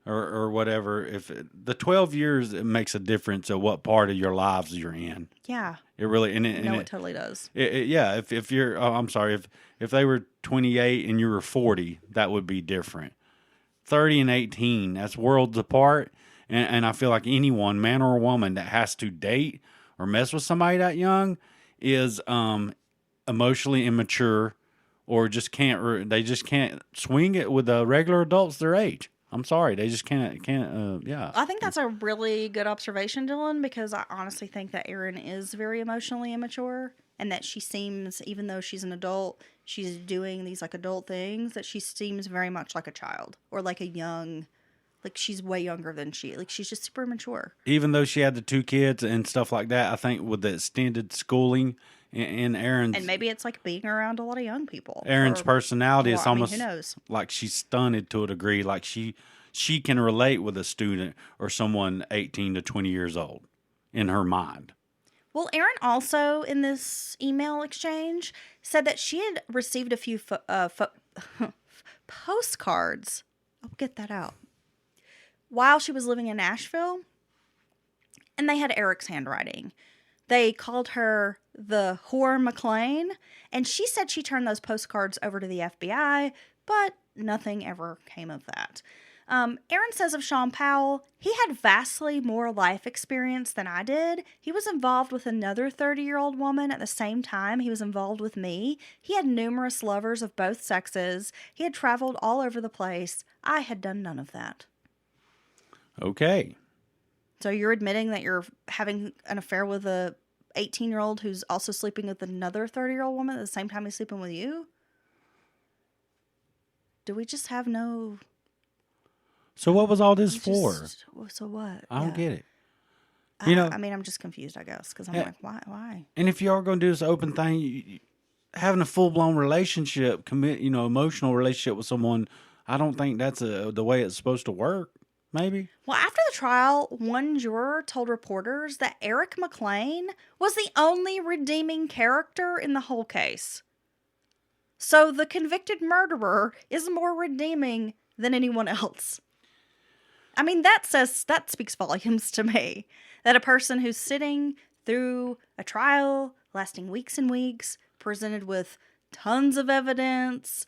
or whatever, the 12 years, it makes a difference of what part of your lives you're in. Yeah. It really, It totally does. Yeah. If you're, oh, I'm sorry, if they were 28 and you were 40, that would be different. 30 and 18, that's worlds apart. And I feel like anyone, man or woman, that has to date or mess with somebody that young is emotionally immature, or just they just can't swing it with the regular adults their age. I'm sorry, they just can't. Yeah. I think that's a really good observation, Dylan, because I honestly think that Erin is very emotionally immature, and that she seems, even though she's an adult, she's doing these like adult things, that she seems very much like a child or like a young, like she's way younger than she's just super immature. Even though she had the 2 kids and stuff like that, I think with the extended schooling in Erin's, and maybe it's like being around a lot of young people. Erin's personality is almost who knows? like she's stunted to a degree. Like she can relate with a student or someone 18 to 20 years old in her mind. Well, Erin also, in this email exchange, said that she had received a few postcards. I'll get that out. While she was living in Nashville, and they had Eric's handwriting. They called her the whore McLean, and she said she turned those postcards over to the FBI, but nothing ever came of that. Erin says of Sean Powell, he had vastly more life experience than I did. He was involved with another 30-year-old woman at the same time he was involved with me. He had numerous lovers of both sexes. He had traveled all over the place. I had done none of that. Okay. So you're admitting that you're having an affair with a 18-year-old who's also sleeping with another 30-year-old woman at the same time he's sleeping with you? Do we just have no... So what was all this for? So what? I don't get it. I mean, I'm just confused, I guess, because I'm like, why? And if you are going to do this open thing, having a full-blown relationship, emotional relationship with someone, I don't think that's the way it's supposed to work. Maybe. Well, after the trial, one juror told reporters that Erin McLean was the only redeeming character in the whole case. So the convicted murderer is more redeeming than anyone else. I mean, that speaks volumes to me. That a person who's sitting through a trial lasting weeks and weeks, presented with tons of evidence,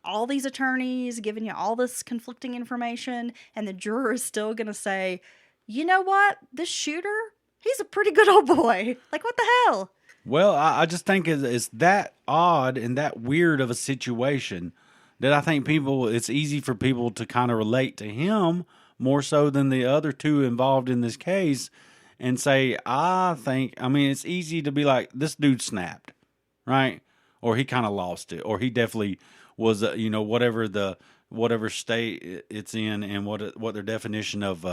all these attorneys giving you all this conflicting information, and the juror is still going to say, you know what? This shooter, he's a pretty good old boy. Like, what the hell? Well, I just think it's that odd and that weird of a situation that I think it's easy for people to kind of relate to him more so than the other 2 involved in this case and say, it's easy to be like, this dude snapped, right? Or he kind of lost it, or he definitely was, whatever state it's in, and what their definition of,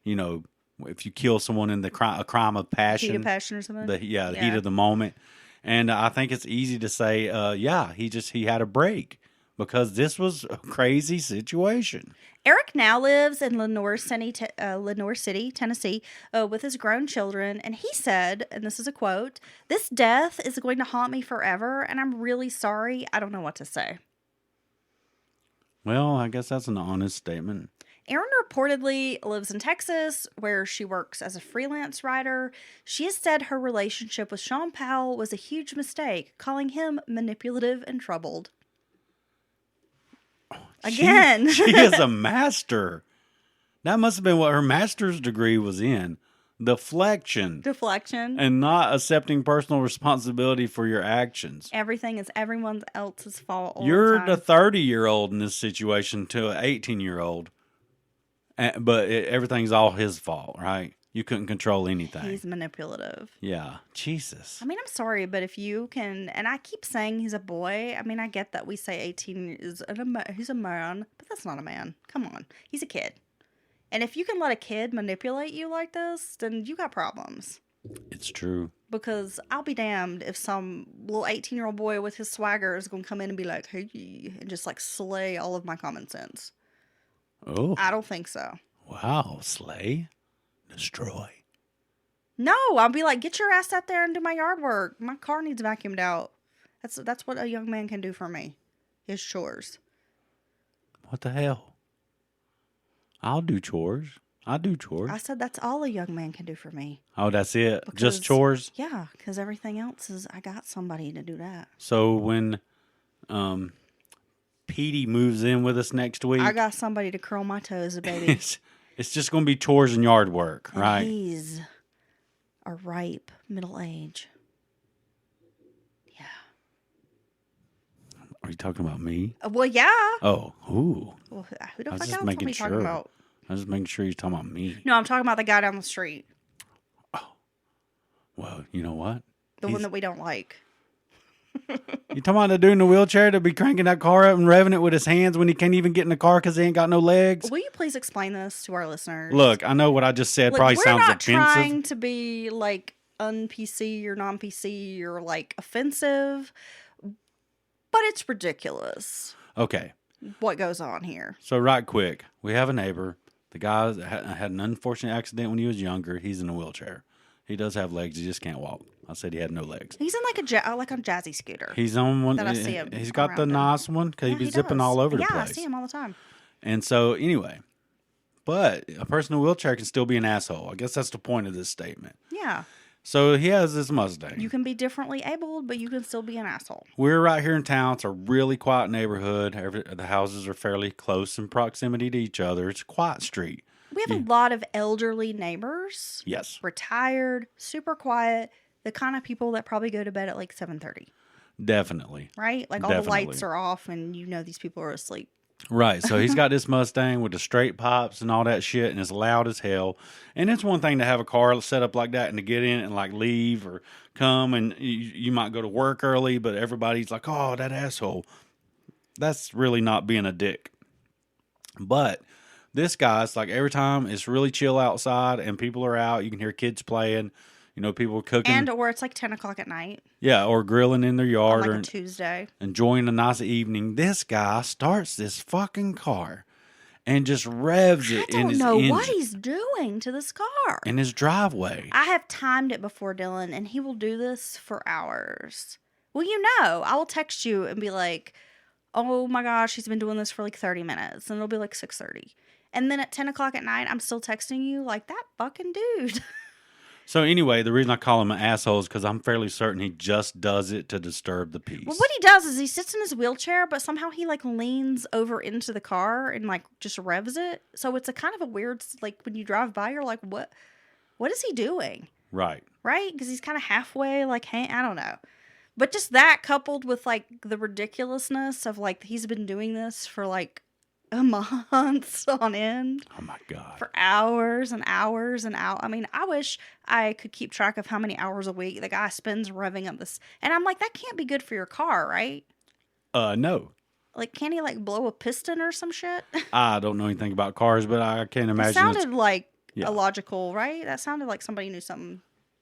if you kill someone in a crime of passion. Heat of passion or something? The heat of the moment. And I think it's easy to say, he had a break because this was a crazy situation. Eric now lives in Lenoir City, Tennessee, with his grown children, and he said, and this is a quote, "This death is going to haunt me forever, and I'm really sorry. I don't know what to say." Well, I guess that's an honest statement. Erin reportedly lives in Texas, where she works as a freelance writer. She has said her relationship with Sean Powell was a huge mistake, calling him manipulative and troubled. Again. She is a master. That must have been what her master's degree was in. Deflection. And not accepting personal responsibility for your actions. Everything is everyone else's fault. You're the 30-year-old in this situation to an 18-year-old. But everything's all his fault, right? You couldn't control anything. He's manipulative. Yeah. Jesus. I mean, I'm sorry, but if you can, and I keep saying he's a boy. I mean, I get that we say 18 is he's a man, but that's not a man. Come on. He's a kid. And if you can let a kid manipulate you like this, then you got problems. It's true. Because I'll be damned if some little 18-year-old boy with his swagger is going to come in and be like, hey, and just like slay all of my common sense. Oh. I don't think so. Wow. Slay. Destroy. No, I'll be like, get your ass out there and do my yard work. My car needs vacuumed out. That's what a young man can do for me. his chores. What the hell? I'll do chores. I do chores. I said that's all a young man can do for me. Oh, that's it? Because- Just chores? Yeah, because everything else is I got somebody to do that. So when Petey moves in with us next week, I got somebody to curl my toes, baby. it's just going to be chores and yard work, And right? he's a ripe middle age. Yeah. Are you talking about me? Well, yeah. Oh, ooh. Well, who the I was fuck just else making am I talking sure. about? I was just making sure you're talking about me. No, I'm talking about the guy down the street. Well, you know what? The one that we don't like. You talking about the dude in the wheelchair to be cranking that car up and revving it with his hands when he can't even get in the car because he ain't got no legs? Will you please explain this to our listeners? Look, I know what I just said probably sounds we're not offensive. trying to be like un-PC or non-PC or like offensive, but it's ridiculous Okay, what goes on here. so right quick, we have a neighbor. The guy had an unfortunate accident when he was younger. He's in a wheelchair. He does have legs. He just can't walk. I said he had no legs. He's in like a jazzy scooter. He's on one. That I see him He's got the around him. nice one because Yeah, he be he zipping does. all over the Yeah, place. I see him all the time. And so anyway, but a person in a wheelchair can still be an asshole. I guess that's the point of this statement. Yeah. So he has this Mustang. You can be differently abled, but you can still be an asshole. We're right here in town. It's a really quiet neighborhood. The houses are fairly close in proximity to each other. It's a quiet street. We have a lot of elderly neighbors. Yes, Retired, super quiet, the kind of people that probably go to bed at like 7:30, definitely. right? Like all the Definitely. lights are off and you know these people are asleep. Right. So he's got this Mustang with the straight pipes and all that shit, and it's loud as hell. And it's one thing to have a car set up like that and to get in and like leave or come, and you might go to work early, but everybody's like, "Oh, that asshole." That's really not being a dick. But this guy's like every time it's really chill outside and people are out, you can hear kids playing, people cooking, Or it's like 10 o'clock at night yeah, or grilling in their on yard like or a Tuesday. enjoying a nice evening. This guy starts this fucking car and just revs I it in don't his know engine, what he's doing to this car. in his driveway. I have timed it before, Dylan, and he will do this for hours. Well, I will text you and be like, oh my gosh, he's been doing this for like 30 minutes. And it'll be like 6:30. And then at 10 o'clock at night, I'm still texting you like, that fucking dude. So anyway, the reason I call him an asshole is because I'm fairly certain he just does it to disturb the peace. Well, what he does is he sits in his wheelchair, but somehow he like leans over into the car and like just revs it. So it's a kind of a weird, like when you drive by, you're like, what is he doing? Right. Right? Because he's kind of halfway, like, hey, I don't know. But just that coupled with like the ridiculousness of like he's been doing this for like months on end. Oh my God. For hours and hours and hours. I mean, I wish I could keep track of how many hours a week the guy spends revving up this. And I'm like, that can't be good for your car, right? No. Like, can't he like blow a piston or some shit? I don't know anything about cars, but I can't It imagine. sounded like yeah. illogical, right? That sounded like somebody knew something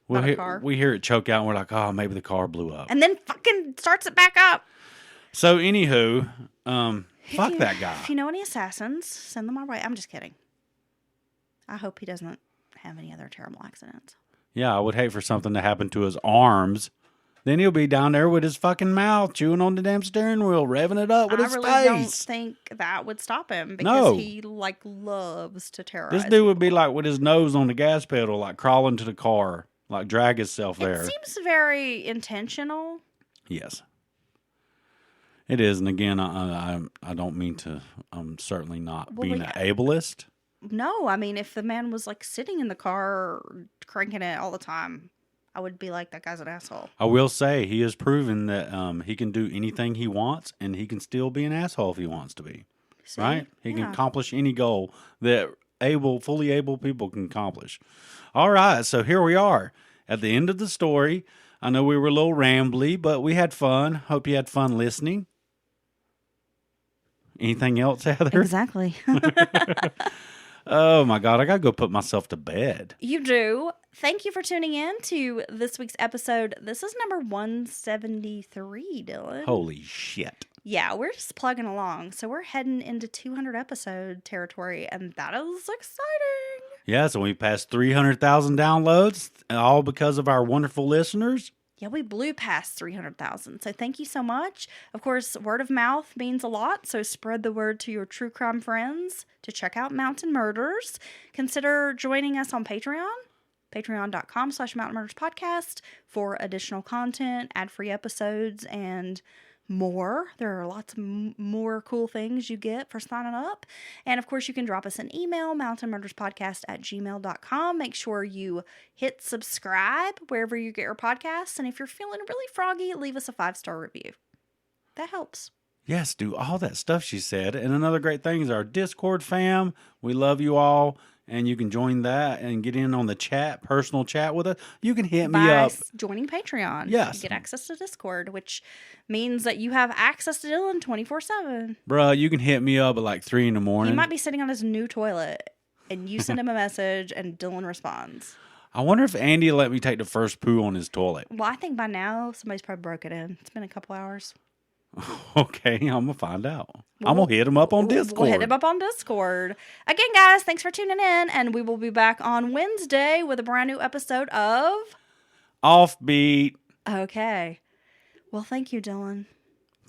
we about a car. we hear it choke out and we're like, oh, maybe the car blew up. And then fucking starts it back up. So anywho, fuck that guy. If you know any assassins, send them our way. I'm just kidding. I hope he doesn't have any other terrible accidents. Yeah, I would hate for something to happen to his arms. Then he'll be down there with his fucking mouth chewing on the damn steering wheel, revving it up with his I don't face. think that would stop him because No. he like loves to terrorize. This dude would be people. like with his nose on the gas pedal, like crawling to the car, like drag himself there. It seems very intentional. Yes. It is, and again, I don't mean to. I'm certainly not Well, being like, an ableist. No, I mean, if the man was like sitting in the car cranking it all the time, I would be like, that guy's an asshole. I will say he has proven that he can do anything he wants, and he can still be an asshole if he wants to be. See? Right? He can Yeah. accomplish any goal that fully able people can accomplish. All right, so here we are at the end of the story. I know we were a little rambly, but we had fun. Hope you had fun listening. Anything else, Heather? Exactly. Oh my God, I gotta go put myself to bed. You do. Thank you for tuning in to this week's episode. This is number 173, Dylan. Holy shit. Yeah, we're just plugging along. So we're heading into 200 episode territory, and that is exciting. Yeah, so we passed 300,000 downloads, all because of our wonderful listeners. Yeah, we blew past 300,000. So thank you so much. Of course, word of mouth means a lot. So spread the word to your true crime friends to check out Mountain Murders. Consider joining us on Patreon, patreon.com/Mountain Murders Podcast for additional content, ad-free episodes, and more. There are lots of more cool things you get for signing up. And of course, you can drop us an email, mountainmurderspodcast@gmail.com. Make sure you hit subscribe wherever you get your podcasts. And if you're feeling really froggy, leave us a 5-star review. That helps. Yes, do all that stuff she said. And another great thing is our Discord fam. We love you all. And you can join that and get in on the chat, personal chat with us. You can hit me up. Joining Patreon. Yes. You get access to Discord, which means that you have access to Dylan 24/7. Bruh, you can hit me up at like 3 in the morning. He might be sitting on his new toilet, and you send him a message, and Dylan responds. I wonder if Andy let me take the first poo on his toilet. Well, I think by now, somebody's probably broke it in. It's been a couple hours. Okay, I'm going to find out. I'm going to hit him up on Discord. We'll hit him up on Discord. Again, guys, thanks for tuning in, and we will be back on Wednesday with a brand new episode of... Offbeat. Okay. Well, thank you, Dylan.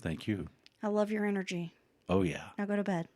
Thank you. I love your energy. Oh, yeah. Now go to bed.